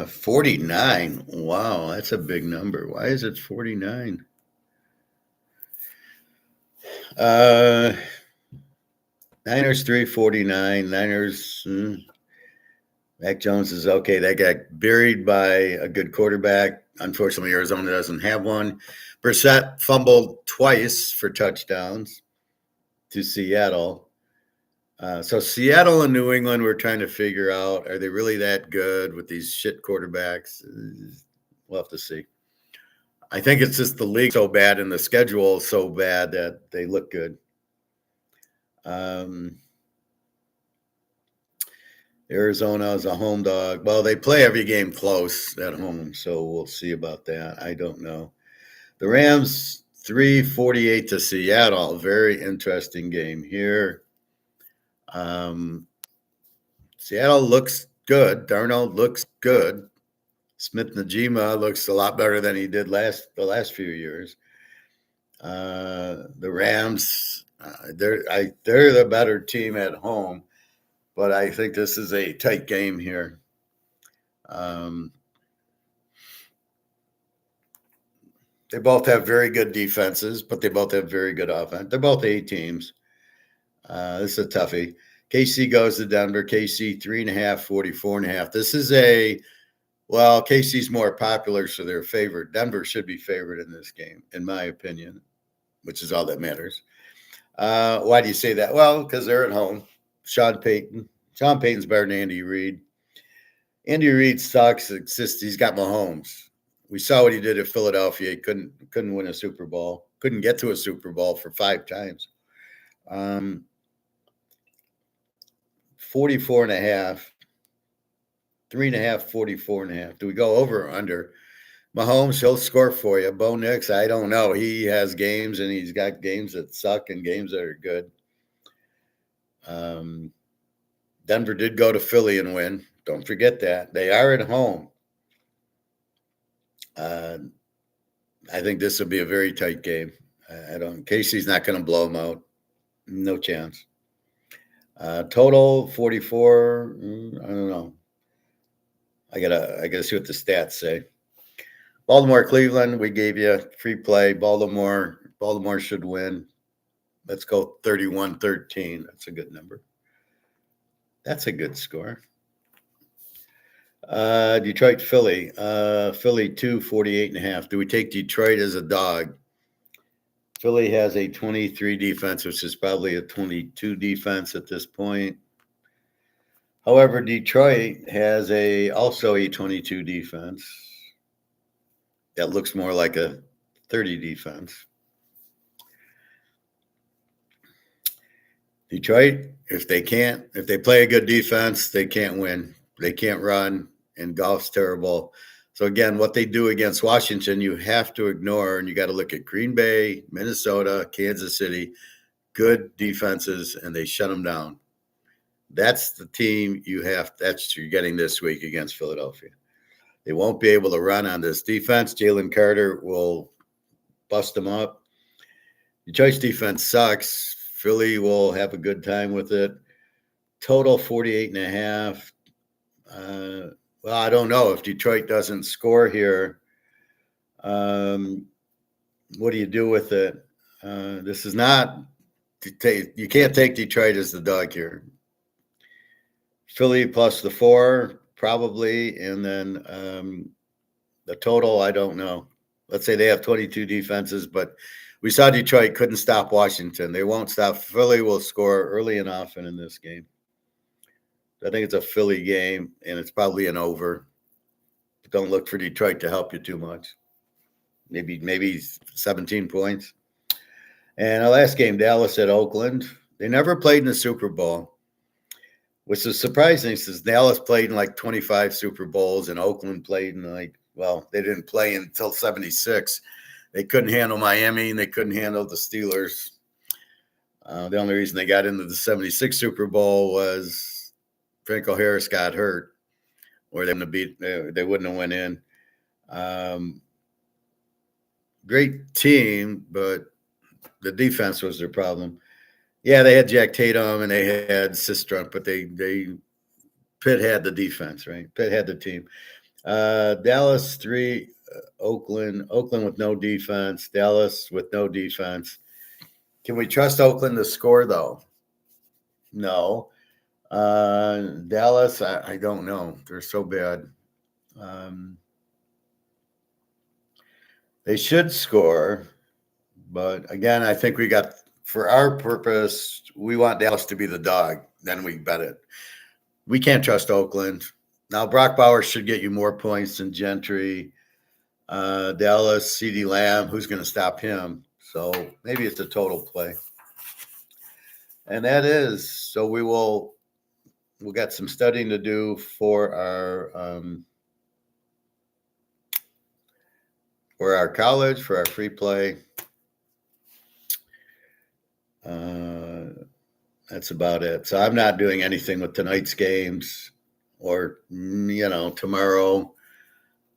49. Wow, that's a big number. Why is it 49? Niners 349. Niners. Mac Jones is okay. They got buried by a good quarterback. Unfortunately, Arizona doesn't have one. Brissett fumbled twice for touchdowns to Seattle. So Seattle and New England, we're trying to figure out, are they really that good with these shit quarterbacks? We'll have to see. I think it's just the league so bad and the schedule so bad that they look good. Arizona is a home dog. Well, they play every game close at home, so we'll see about that. I don't know. The Rams 348 to Seattle. Very interesting game here. Seattle looks good. Darnold looks good. Smith-Njigba looks a lot better than he did the last few years. The Rams, they're the better team at home, but I think this is a tight game here. They both have very good defenses, but they both have very good offense. They're both A teams. This is a toughie. KC goes to Denver. KC 3.5, 44.5. This is KC's more popular, so they're favored. Denver should be favored in this game, in my opinion, which is all that matters. Why do you say that? Well, because they're at home. Sean Payton's better than Andy Reid. Andy Reid sucks. It's just he's got Mahomes. We saw what he did at Philadelphia. He couldn't win a Super Bowl. Couldn't get to a Super Bowl for 5 times. 44.5. 3.5, 44.5. Do we go over or under? Mahomes, he'll score for you. Bo Nix, I don't know. He has games, and he's got games that suck and games that are good. Denver did go to Philly and win. Don't forget that. They are at home. I think this will be a very tight game. I don't. Casey's not going to blow them out. No chance. Total 44. I don't know. I gotta see what the stats say. Baltimore, Cleveland. We gave you free play. Baltimore should win. Let's go 31-13. That's a good number. That's a good score. Detroit, Philly. Philly 248.5. Do we take Detroit as a dog? Philly has a 23 defense, which is probably a 22 defense at this point. However, Detroit has also a 22 defense. That looks more like a 30 defense. Detroit, if they play a good defense, they can't win. They can't run, and golf's terrible. So again, what they do against Washington, you have to ignore, and you got to look at Green Bay, Minnesota, Kansas City, good defenses, and they shut them down. That's the team you're getting this week against Philadelphia. They won't be able to run on this defense. Jalen Carter will bust them up. Detroit's defense sucks. Philly will have a good time with it. Total 48.5. Well, I don't know if Detroit doesn't score here. What do you do with it? This is not you can't take Detroit as the dog here. Philly plus the 4 probably, and then the total I don't know. Let's say they have 22 defenses, but we saw Detroit couldn't stop Washington. They won't stop. Philly will score early and often in this game. I think it's a Philly game, and it's probably an over. Don't look for Detroit to help you too much. Maybe 17 points. And our last game, Dallas at Oakland. They never played in the Super Bowl, which is surprising since Dallas played in like 25 Super Bowls, and Oakland played in they didn't play until 76. They couldn't handle Miami, and they couldn't handle the Steelers. The only reason they got into the 76 Super Bowl was Franco Harris got hurt, or they wouldn't have went in. Great team, but the defense was their problem. Yeah, they had Jack Tatum and they had Sistrunk, but Pitt had the defense, right? Pitt had the team. Dallas 3, Oakland with no defense, Dallas with no defense. Can we trust Oakland to score, though? No. Dallas, I don't know. They're so bad. They should score, but again, I think for our purpose, we want Dallas to be the dog. Then we bet it. We can't trust Oakland. Now, Brock Bowers should get you more points than Gentry. Dallas, CeeDee Lamb, who's going to stop him? So maybe it's a total play. And that is, so we'll got some studying to do for our college, for our free play. That's about it. So I'm not doing anything with tonight's games or, tomorrow.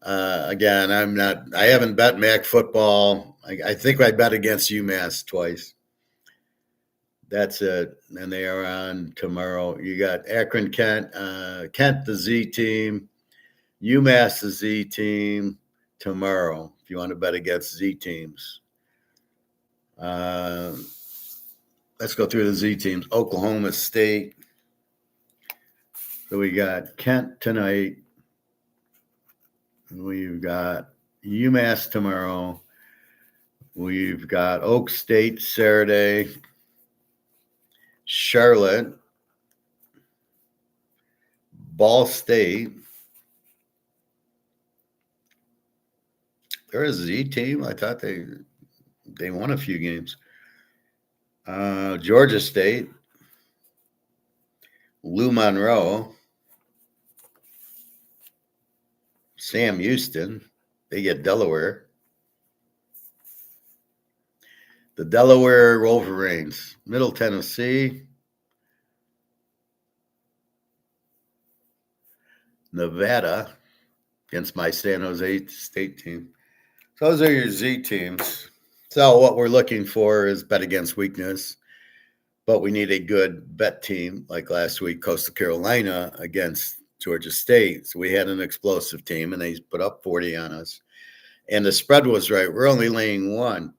Again, I haven't bet MAC football. I think I bet against UMass twice. That's it. And they are on tomorrow. You got Akron, Kent, the Z team, UMass, the Z team tomorrow, if you want to bet against Z teams. Let's go through the Z teams. Oklahoma State. So we got Kent tonight. We've got UMass tomorrow. We've got Oak State Saturday. Charlotte. Ball State. They're a Z team. I thought they won a few games. Georgia State. Lou Monroe. Sam Houston. They get Delaware. The Delaware Wolverines. Middle Tennessee. Nevada against my San Jose State team. Those are your Z teams. So what we're looking for is bet against weakness, but we need a good bet team like last week, Coastal Carolina against Georgia State. So we had an explosive team, and they put up 40 on us. And the spread was right. We're only laying one.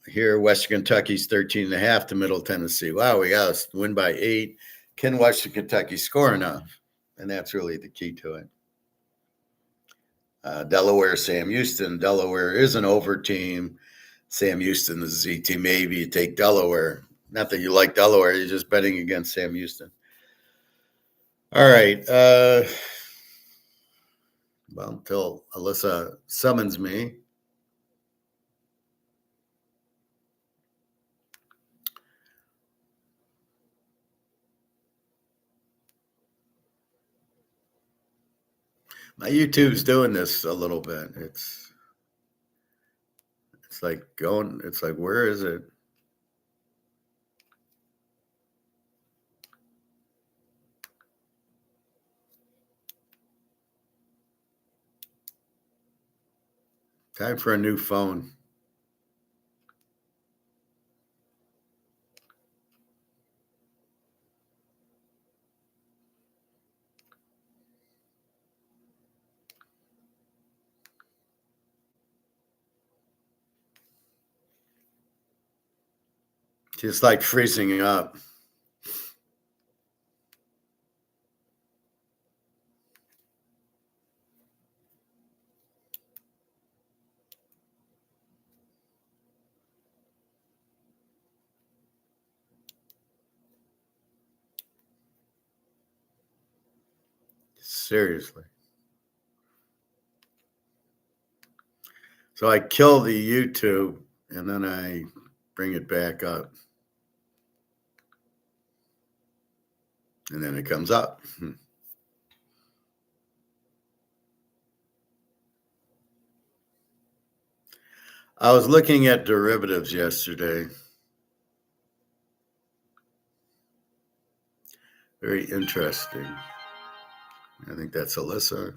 Here, Western Kentucky's 13.5 to Middle Tennessee. Wow, we got to win by 8. Can Western Kentucky score enough? And that's really the key to it. Delaware, Sam Houston. Delaware is an over team. Sam Houston is a Z team. Maybe you take Delaware. Not that you like Delaware. You're just betting against Sam Houston. All right. Until Alyssa summons me. My YouTube's doing this a little bit. It's like going, it's like, where is it? Time for a new phone. Just like freezing up. Seriously. So I kill the YouTube and then I bring it back up. And then it comes up. I was looking at derivatives yesterday. Very interesting. I think that's Alyssa.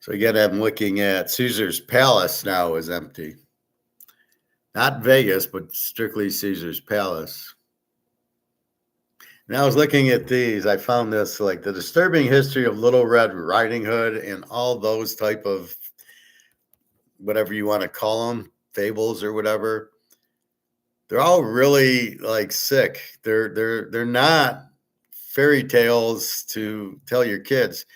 So again, I'm looking at Caesar's Palace now is empty. Not Vegas, but strictly Caesar's Palace. And I was looking at these. I found this, like the disturbing history of Little Red Riding Hood and all those type of, whatever you want to call them, fables or whatever. They're all really like sick. They're not fairy tales to tell your kids.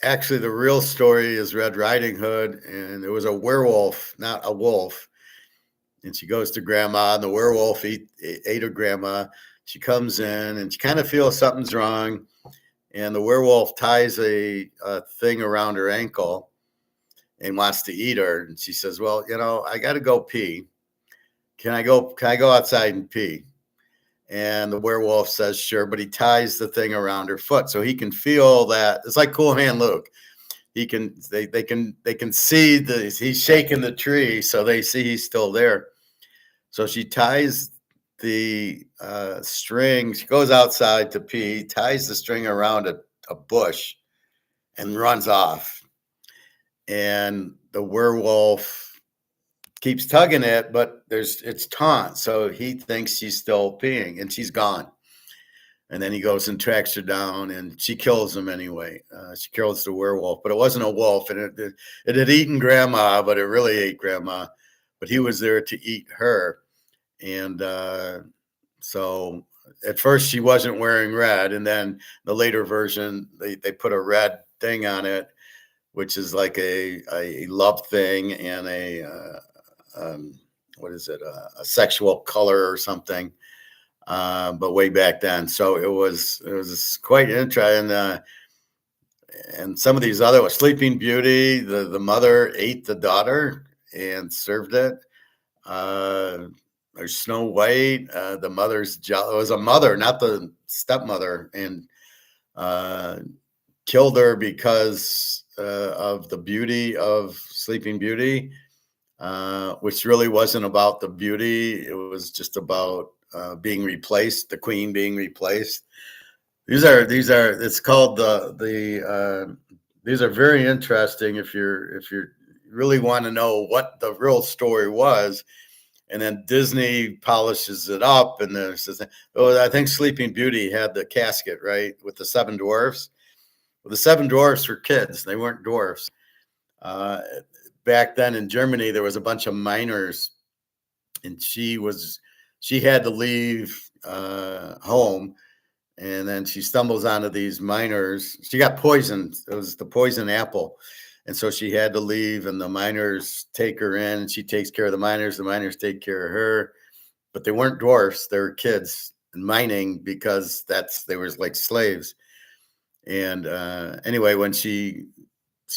Actually, the real story is Red Riding Hood, and it was a werewolf, not a wolf. And she goes to grandma, and the werewolf ate her grandma. She comes in, and she kind of feels something's wrong. And the werewolf ties a thing around her ankle and wants to eat her. And she says, well, I got to go pee. Can I go outside and pee? And the werewolf says, sure, but he ties the thing around her foot so he can feel that. It's like Cool Hand Luke. They can see he's shaking the tree, so they see he's still there. So she ties the string. She goes outside to pee, ties the string around a bush, and runs off. And the werewolf keeps tugging it, but it's taunt. So he thinks she's still peeing, and she's gone. And then he goes and tracks her down, and she kills him anyway. She kills the werewolf, but it wasn't a wolf, and it had eaten grandma, but it really ate grandma. But he was there to eat her. And so at first she wasn't wearing red, and then the later version, they put a red thing on it, which is like a love thing and what is it, a sexual color or something. But way back then, so it was quite interesting. And some of these other, Sleeping Beauty, the mother ate the daughter and served it. There's Snow White. The mother's it was a mother, not the stepmother, and killed her because of the beauty of Sleeping Beauty, which really wasn't about the beauty. It was just about being replaced, the queen being replaced. These are it's called these are very interesting if you really want to know what the real story was. And then Disney polishes it up, and then says, "Oh, I think Sleeping Beauty had the casket, right, with the seven dwarfs." Well, the seven dwarfs were kids; they weren't dwarfs. Back then in Germany, there was a bunch of miners, and she had to leave home, and then she stumbles onto these miners. She got poisoned. It was the poison apple. And so she had to leave, and the miners take her in, and she takes care of the miners take care of her. But they weren't dwarfs, they were kids mining because they were like slaves. And anyway, when she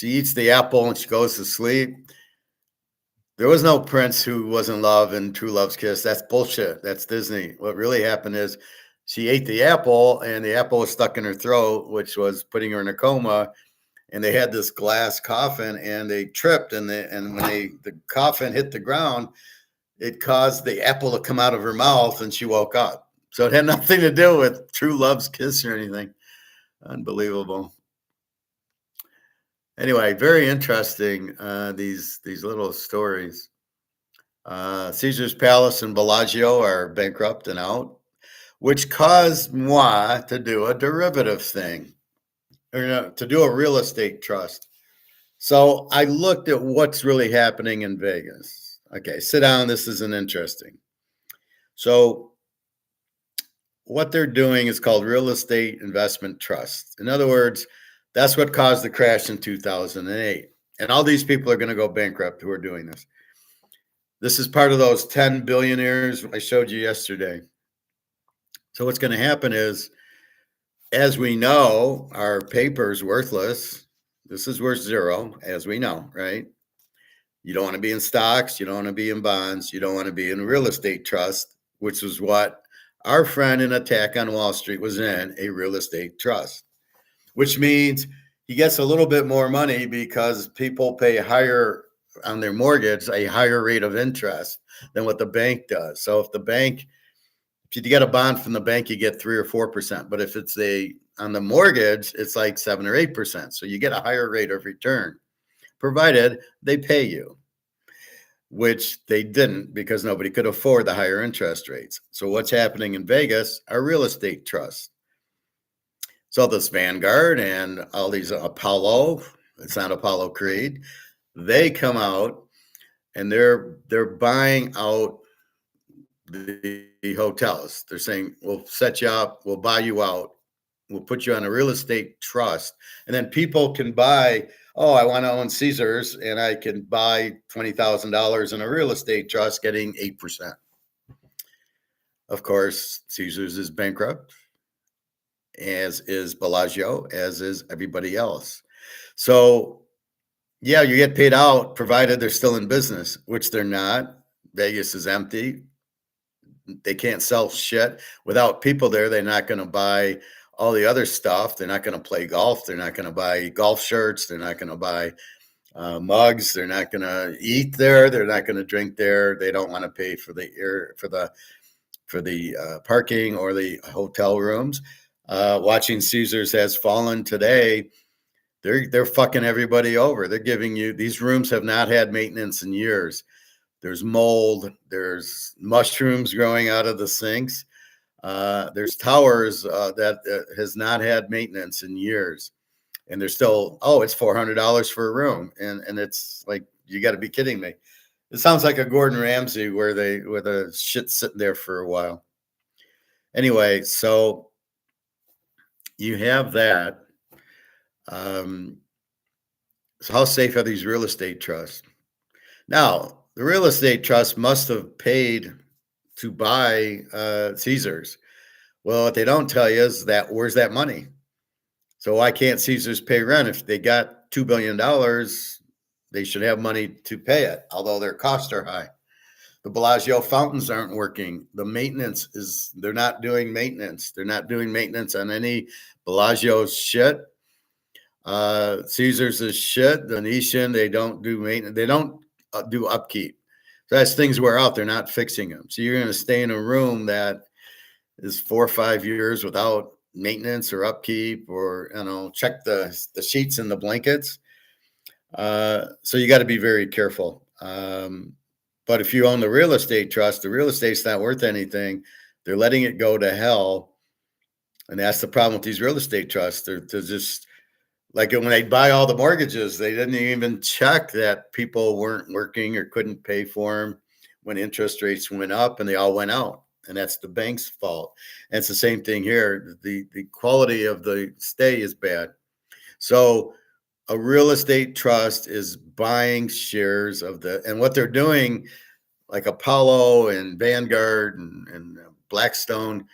eats the apple and she goes to sleep, there was no prince who was in love and true love's kiss. That's bullshit. That's Disney. What really happened is she ate the apple, and the apple was stuck in her throat, which was putting her in a coma. And they had this glass coffin, and they tripped, and when the coffin hit the ground, it caused the apple to come out of her mouth, and she woke up. So it had nothing to do with true love's kiss or anything. Unbelievable. Anyway, very interesting. These little stories. Caesar's Palace and Bellagio are bankrupt and out, which caused moi to do a derivative thing, or to do a real estate trust. So I looked at what's really happening in Vegas. Okay, sit down. This isn't interesting. So what they're doing is called real estate investment trust. In other words, that's what caused the crash in 2008. And all these people are going to go bankrupt who are doing this. This is part of those 10 billionaires I showed you yesterday. So what's going to happen is, as we know, our paper's worthless. This is worth zero, as we know, right? You don't want to be in stocks. You don't want to be in bonds. You don't want to be in real estate trust, which is what our friend in Attack on Wall Street was in, a real estate trust, which means he gets a little bit more money because people pay higher on their mortgage, a higher rate of interest than what the bank does. So if you get a bond from the bank, you get 3 or 4%. But if it's on the mortgage, it's like 7 or 8%. So you get a higher rate of return, provided they pay you, which they didn't because nobody could afford the higher interest rates. So what's happening in Vegas are real estate trusts. So this Vanguard and all these Apollo, it's not Apollo Creed, they come out and they're buying out the hotels. They're saying, we'll set you up, we'll buy you out, we'll put you on a real estate trust. And then people can buy, oh, I want to own Caesars, and I can buy $20,000 in a real estate trust getting 8%. Of course, Caesars is bankrupt, as is Bellagio, as is everybody else. So, yeah, you get paid out provided they're still in business, which they're not. Vegas is empty. They can't sell shit. Without people there, they're not going to buy all the other stuff. They're not going to play golf. They're not going to buy golf shirts. They're not going to buy mugs. They're not going to eat there. They're not going to drink there. They don't want to pay for the parking or the hotel rooms. Watching Caesars has fallen today. They're fucking everybody over. They're giving you, these rooms have not had maintenance in years. There's mold. There's mushrooms growing out of the sinks. There's towers that has not had maintenance in years. And they're still, it's $400 for a room. And it's like, you got to be kidding me. It sounds like a Gordon Ramsay where the shit's sitting there for a while. Anyway, so you have that. So how safe are these real estate trusts? Now, the real estate trust must have paid to buy Caesars. Well, what they don't tell you is that where's that money? So why can't Caesars pay rent? If they got $2 billion, they should have money to pay it, although their costs are high. The Bellagio fountains aren't working. The maintenance they're not doing maintenance. They're not doing maintenance on any Bellagio shit. Caesars is shit. The Venetian, they don't do maintenance. They don't do upkeep. So as things wear out, they're not fixing them. So you're going to stay in a room that is 4 or 5 years without maintenance or upkeep, or check the sheets and the blankets. So you got to be very careful. But if you own the real estate trust, the real estate's not worth anything. They're letting it go to hell, and that's the problem with these real estate trusts. They're just like when they buy all the mortgages, they didn't even check that people weren't working or couldn't pay for them when interest rates went up, and they all went out. And that's the bank's fault. And it's the same thing here. The quality of the stay is bad. So a real estate trust is buying shares of and what they're doing, like Apollo and Vanguard and Blackstone,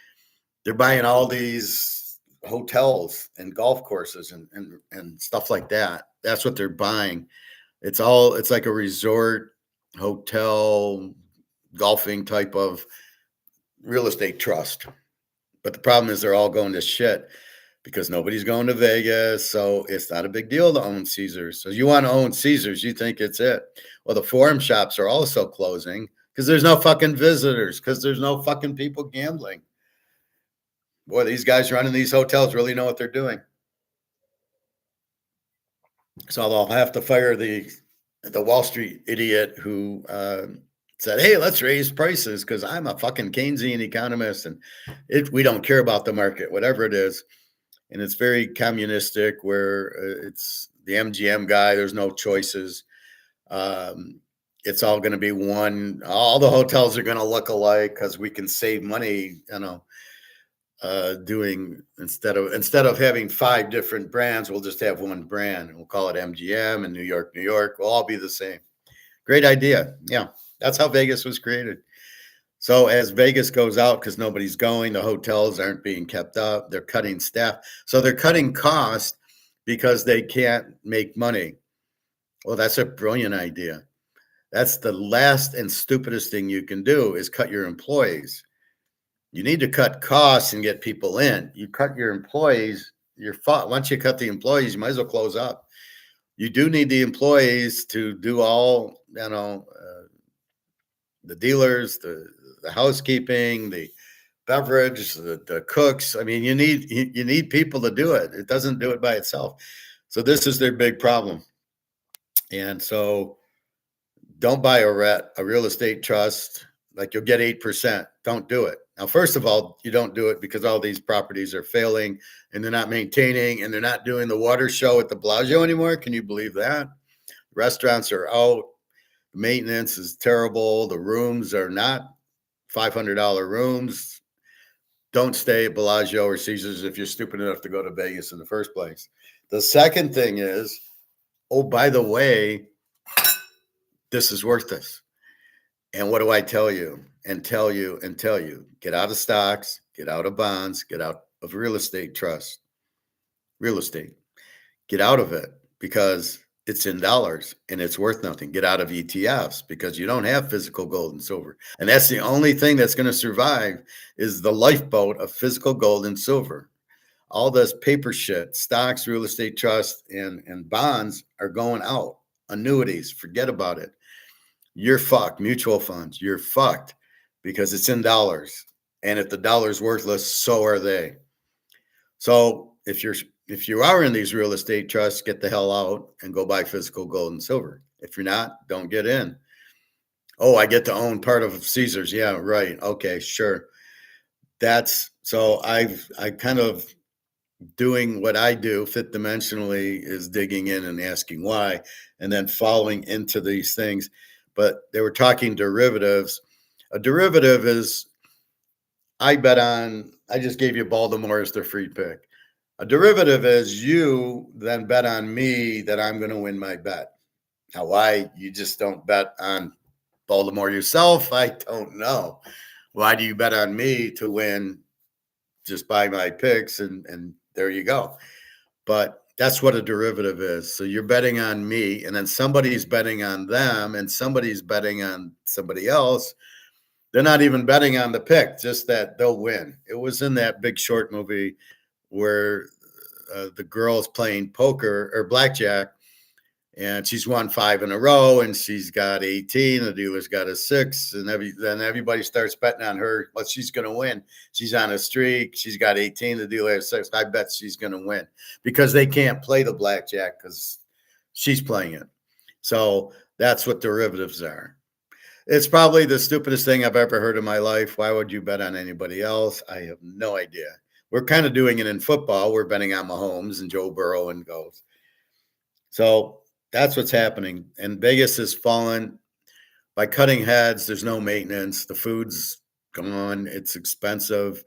they're buying all these hotels and golf courses and stuff like that. That's what they're buying. It's like a resort, hotel, golfing type of real estate trust. But the problem is they're all going to shit because nobody's going to Vegas. So it's not a big deal to own Caesars. So you want to own Caesars, you think it's it. Well, the Forum shops are also closing because there's no fucking visitors, because there's no fucking people gambling. Boy, these guys running these hotels really know what they're doing. So they'll have to fire the Wall Street idiot who said, hey, let's raise prices because I'm a fucking Keynesian economist and we don't care about the market, whatever it is. And it's very communistic where it's the MGM guy. There's no choices. It's all going to be one. All the hotels are going to look alike because we can save money, doing instead of having 5 different brands, we'll just have one brand and we'll call it MGM, and New York. We'll all be the same. Great idea. Yeah. That's how Vegas was created. So as Vegas goes out, because nobody's going, the hotels aren't being kept up. They're cutting staff. So they're cutting costs because they can't make money. Well, that's a brilliant idea. That's the last and stupidest thing you can do is cut your employees. You need to cut costs and get people in. You cut your employees, once you cut the employees, you might as well close up. You do need the employees to do all, the dealers, the housekeeping, the beverage, the cooks. I mean, you need people to do it. It doesn't do it by itself. So this is their big problem. And so don't buy a real estate trust. Like you'll get 8%. Don't do it. Now, first of all, you don't do it because all these properties are failing and they're not maintaining and they're not doing the water show at the Bellagio anymore. Can you believe that? Restaurants are out. Maintenance is terrible. The rooms are not $500 rooms. Don't stay at Bellagio or Caesars if you're stupid enough to go to Vegas in the first place. The second thing is, oh, by the way, this is worth this. And what do I tell you and tell you and tell you? Get out of stocks, get out of bonds, get out of real estate trust. Real estate. Get out of it because it's in dollars and it's worth nothing. Get out of ETFs because you don't have physical gold and silver. And that's the only thing that's going to survive is the lifeboat of physical gold and silver. All this paper shit, stocks, real estate trust, and bonds are going out. Annuities, forget about it. You're fucked. Mutual funds, you're fucked because it's in dollars. And if the dollar's worthless, so are they. So if you are in these real estate trusts, get the hell out and go buy physical gold and silver. If you're not, don't get in. Oh, I get to own part of Caesars. Yeah, right. Okay, sure. So I kind of doing what I do fifth dimensionally is digging in and asking why, and then falling into these things. But they were talking derivatives. A derivative is, I just gave you Baltimore as their free pick. A derivative is you then bet on me that I'm going to win my bet. Now, why you just don't bet on Baltimore yourself, I don't know. Why do you bet on me to win just by my picks? And there you go. But that's what a derivative is. So you're betting on me, and then somebody's betting on them, and somebody's betting on somebody else. They're not even betting on the pick, just that they'll win. It was in that Big Short movie where the girl's playing poker or blackjack, and she's won 5 in a row, and she's got 18. The dealer's got a 6, and then everybody starts betting on her. Well, she's going to win. She's on a streak. She's got 18. The dealer has 6. I bet she's going to win because they can't play the blackjack because she's playing it. So that's what derivatives are. It's probably the stupidest thing I've ever heard in my life. Why would you bet on anybody else? I have no idea. We're kind of doing it in football. We're betting on Mahomes and Joe Burrow and goes. So that's what's happening. And Vegas has fallen by cutting heads. There's no maintenance. The food's gone. It's expensive.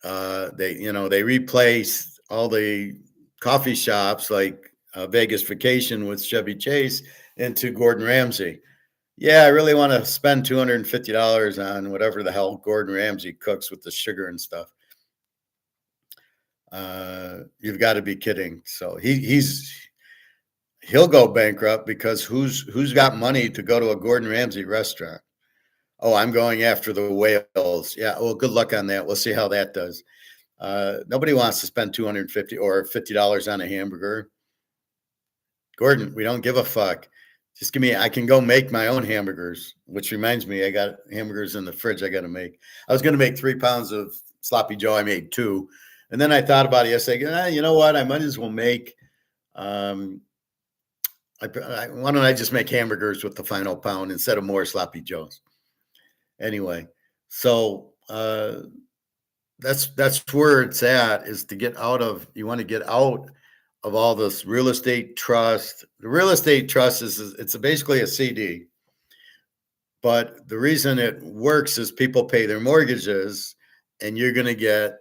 They replace all the coffee shops like Vegas Vacation with Chevy Chase into Gordon Ramsay. Yeah, I really want to spend $250 on whatever the hell Gordon Ramsay cooks with the sugar and stuff. You've got to be kidding. So he'll go bankrupt because who's got money to go to a Gordon Ramsay restaurant? Oh, I'm going after the whales. Yeah, well, good luck on that. We'll see how that does. Nobody wants to spend $250 or $50 on a hamburger. Gordon, we don't give a fuck. Just give me, I can go make my own hamburgers, which reminds me, I got hamburgers in the fridge I got to make. I was going to make 3 pounds of sloppy Joe. I made 2. And then I thought about it yesterday. You know what? I might as well make, why don't I just make hamburgers with the final pound instead of more sloppy Joes? Anyway, so that's where it's at, is to get out of, you want to get out of all this real estate trust. The real estate trust it's basically a CD. But the reason it works is people pay their mortgages and you're going to get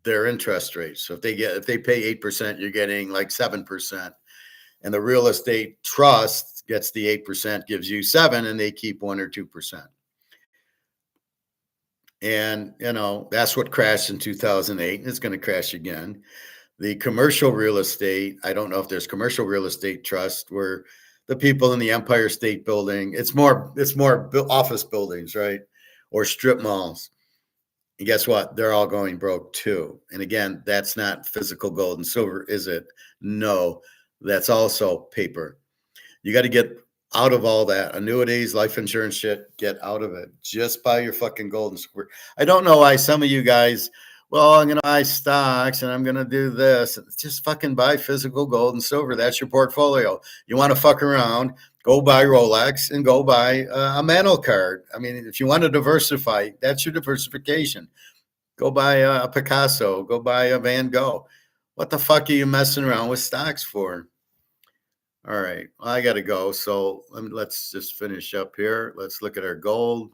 their interest rate. So if they pay 8%, you're getting like 7%. And the real estate trust gets the 8%, gives you 7, and they keep 1 or 2%. And, that's what crashed in 2008. And it's going to crash again. The commercial real estate, I don't know if there's commercial real estate trust where the people in the Empire State Building, it's more office buildings, right? Or strip malls. And guess what? They're all going broke too. And again, that's not physical gold and silver, is it? No, that's also paper. You got to get out of all that annuities, life insurance shit. Get out of it. Just buy your fucking gold and silver. I don't know why some of you guys, well, I'm going to buy stocks and I'm going to do this. Just fucking buy physical gold and silver. That's your portfolio. You want to fuck around, go buy Rolex and go buy a Mantle card. I mean, if you want to diversify, that's your diversification. Go buy a Picasso. Go buy a Van Gogh. What the fuck are you messing around with stocks for? All right, well, I got to go. So let's just finish up here. Let's look at our gold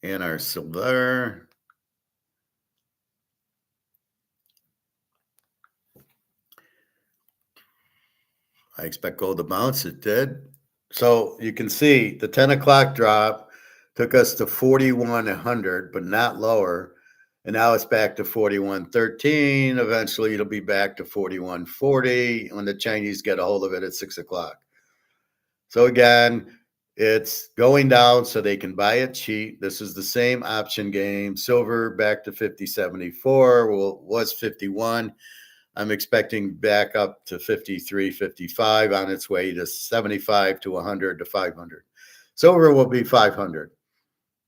and our silver. I expect gold to bounce. It did. So you can see the 10 o'clock drop took us to 4,100, but not lower. And now it's back to 4,113. Eventually it'll be back to 4,140 when the Chinese get a hold of it at 6 o'clock. So again, it's going down so they can buy it cheap. This is the same option game. Silver back to 50.74. Well, was 51. I'm expecting back up to 53, 55 on its way to 75 to 100 to 500. Silver will be 500.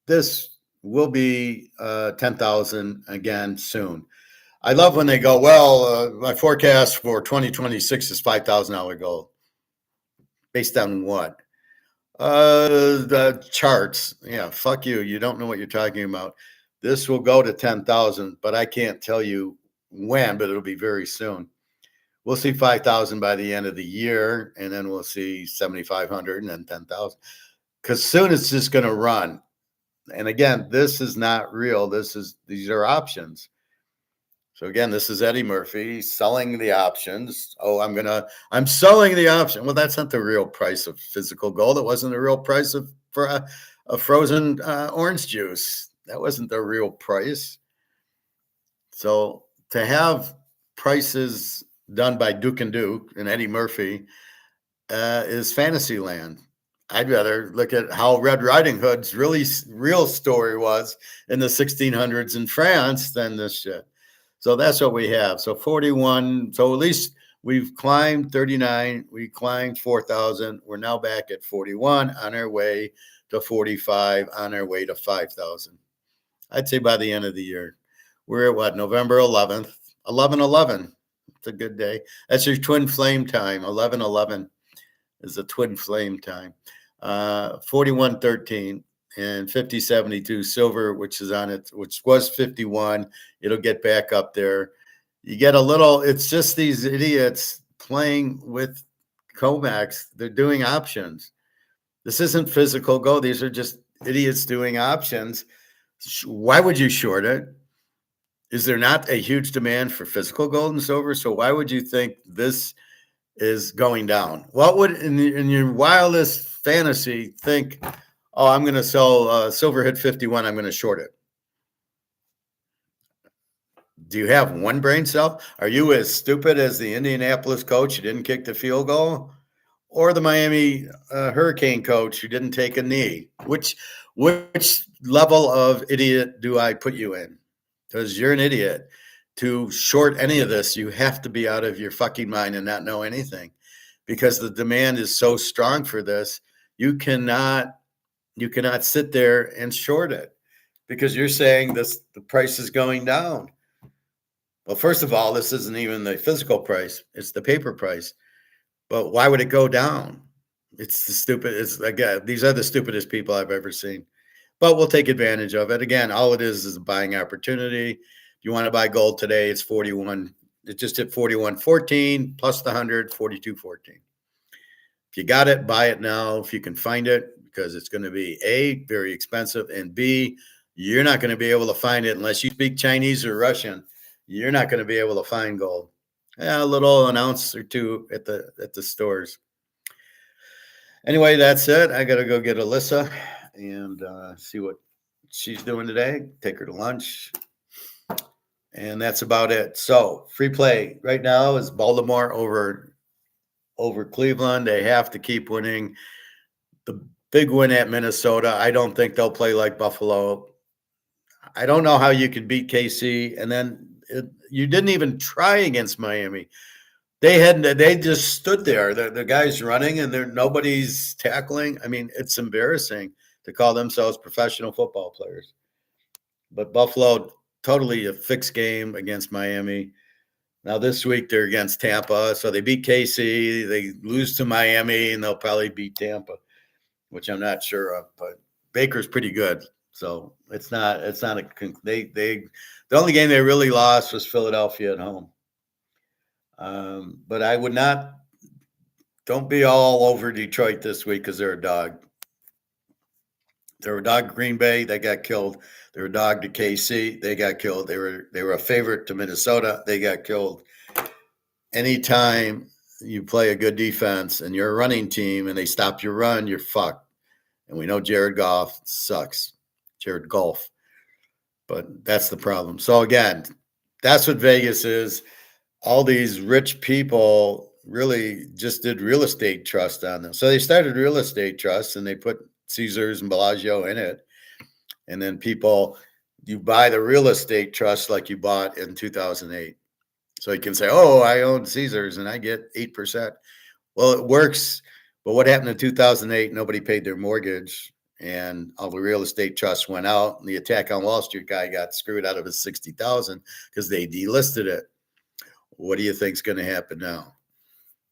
This will be 10,000 again soon. I love when they go, well, my forecast for 2026 is $5,000 gold. Based on what? The charts. Yeah, fuck you. You don't know what you're talking about. This will go to 10,000, but I can't tell you when, but it'll be very soon. We'll see 5,000 by the end of the year, and then we'll see 7,500 and then 10,000. Because soon it's just going to run. And again, this is not real. These are options. So again, this is Eddie Murphy selling the options. Oh, I'm selling the option. Well, that's not the real price of physical gold. It wasn't the real price for a frozen orange juice. That wasn't the real price. So to have prices done by Duke and Duke and Eddie Murphy is fantasy land. I'd rather look at how Red Riding Hood's really real story was in the 1600s in France than this shit. So that's what we have. So 41. So at least we've climbed 39. We climbed 4,000. We're now back at 41 on our way to 45, on our way to 5,000. I'd say by the end of the year. We're at what? November 11th, 11/11. It's a good day. That's your twin flame time. 11/11 is the twin flame time. 41.13 and 50.72 silver, which is on it, which was 51. It'll get back up there. You get a little, it's just these idiots playing with COMEX. They're doing options. This isn't physical gold. These are just idiots doing options. Why would you short it? Is there not a huge demand for physical gold and silver? So why would you think this is going down? What would, in your wildest fantasy, think, oh, I'm going to sell silver hit 51, I'm going to short it? Do you have one brain cell? Are you as stupid as the Indianapolis coach who didn't kick the field goal? Or the Miami Hurricane coach who didn't take a knee? Which level of idiot do I put you in? Because you're an idiot. To short any of this, you have to be out of your fucking mind and not know anything, because the demand is so strong for this. You cannot sit there and short it because you're saying the price is going down. Well, first of all, this isn't even the physical price; it's the paper price. But why would it go down? It's the stupid. It's again, these are the stupidest people I've ever seen. But we'll take advantage of it. Again, all it is a buying opportunity. If you want to buy gold today, it's 41. It just hit 41.14 plus the 100, 42.14. If you got it, buy it now if you can find it, because it's going to be A, very expensive, and B, you're not going to be able to find it unless you speak Chinese or Russian. You're not going to be able to find gold. A little an ounce or two at the stores. Anyway, that's it. I got to go get Alyssa and see what she's doing today. Take her to lunch. And that's about it. So free play right now is Baltimore over Cleveland. They have to keep winning. The big win at Minnesota. I don't think they'll play like Buffalo. I don't know how you could beat KC. And then you didn't even try against Miami. They just stood there. The guys running and nobody's tackling. I mean, it's embarrassing to call themselves professional football players. But Buffalo, totally a fixed game against Miami. Now this week they're against Tampa, so they beat KC. They lose to Miami, and they'll probably beat Tampa, which I'm not sure of. But Baker's pretty good, so it's not a the only game they really lost was Philadelphia at home. But I would not. Don't be all over Detroit this week because they're a dog. They're a dog to Green Bay. They got killed. They're a dog to KC. They got killed. They were a favorite to Minnesota. They got killed. Anytime you play a good defense and you're a running team and they stop your run, you're fucked. And we know Jared Goff sucks. Jared Goff. But that's the problem. So again, that's what Vegas is. All these rich people really just did real estate trust on them. So they started real estate trusts and they put Caesars and Bellagio in it. And then you buy the real estate trust like you bought in 2008. So you can say, oh, I own Caesars and I get 8%. Well, it works. But what happened in 2008? Nobody paid their mortgage and all the real estate trusts went out. And the attack on Wall Street guy got screwed out of his $60,000 because they delisted it. What do you think is going to happen now?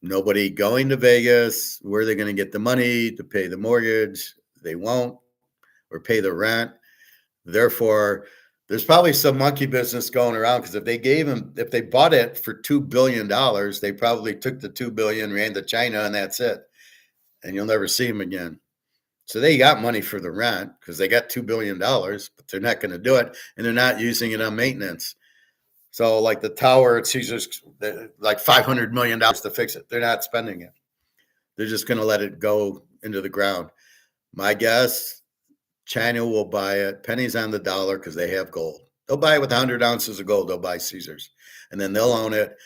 Nobody going to Vegas. Where are they going to get the money to pay the mortgage? They won't, or pay the rent. Therefore, there's probably some monkey business going around, because if they bought it for $2 billion, they probably took the $2 billion, ran to China, and that's it. And you'll never see them again. So they got money for the rent because they got $2 billion, but they're not going to do it. And they're not using it on maintenance. So like the tower at Caesars, like $500 million to fix it. They're not spending it. They're just going to let it go into the ground. My guess, China will buy it pennies on the dollar because they have gold. They'll buy it with 100 ounces of gold. They'll buy Caesars, and then they'll own it,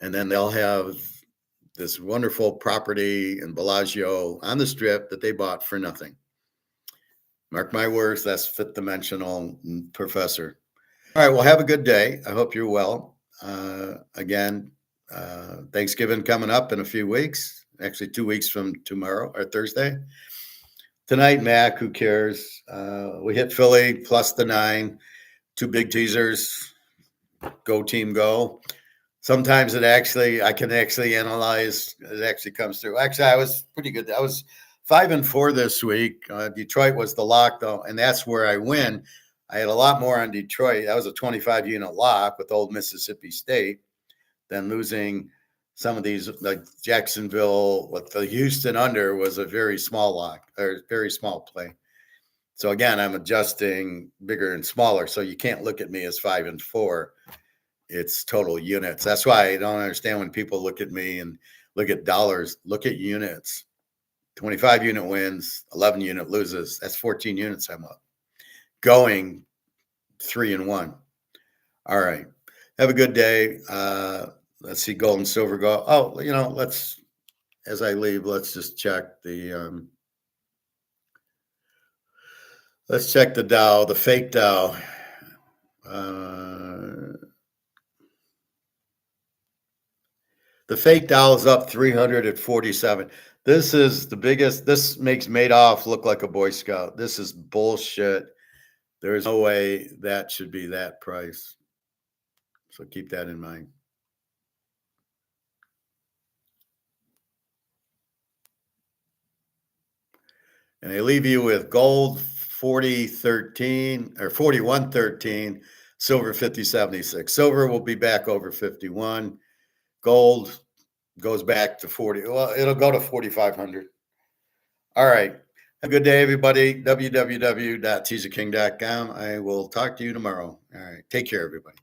and then they'll have this wonderful property in Bellagio on the Strip that they bought for nothing. Mark my words, that's fifth dimensional, Professor. All right, well, have a good day. I hope you're well. Again, Thanksgiving coming up in a few weeks, actually 2 weeks from tomorrow or Thursday. Tonight, Mac, who cares? We hit Philly plus the 9, 2 big teasers. Go team, go. Sometimes I can actually analyze. It actually comes through. Actually, I was pretty good. I was 5-4 this week. Detroit was the lock though, and that's where I win. I had a lot more on Detroit. That was a 25-unit lock with Old Mississippi State. Then losing some of these, like Jacksonville with the Houston under, was a very small lock or very small play. So again, I'm adjusting bigger and smaller. So you can't look at me as 5-4. It's total units. That's why I don't understand when people look at me and look at dollars. Look at units. 25-unit wins, 11-unit loses. That's 14 units I'm up. Going 3-1. All right. Have a good day. Let's see, gold and silver go. Oh, let's, as I leave, let's just check the let's check the Dow, the fake Dow. The fake Dow is up 347. This is the biggest. This makes Madoff look like a Boy Scout. This is bullshit. There's no way that should be that price. So keep that in mind. And I leave you with gold 40.13 or 41.13, silver 50.76. Silver will be back over 51. Gold goes back to 40. Well, it'll go to 4,500. All right. Have a good day, everybody. www.teaserking.com. I will talk to you tomorrow. All right. Take care, everybody.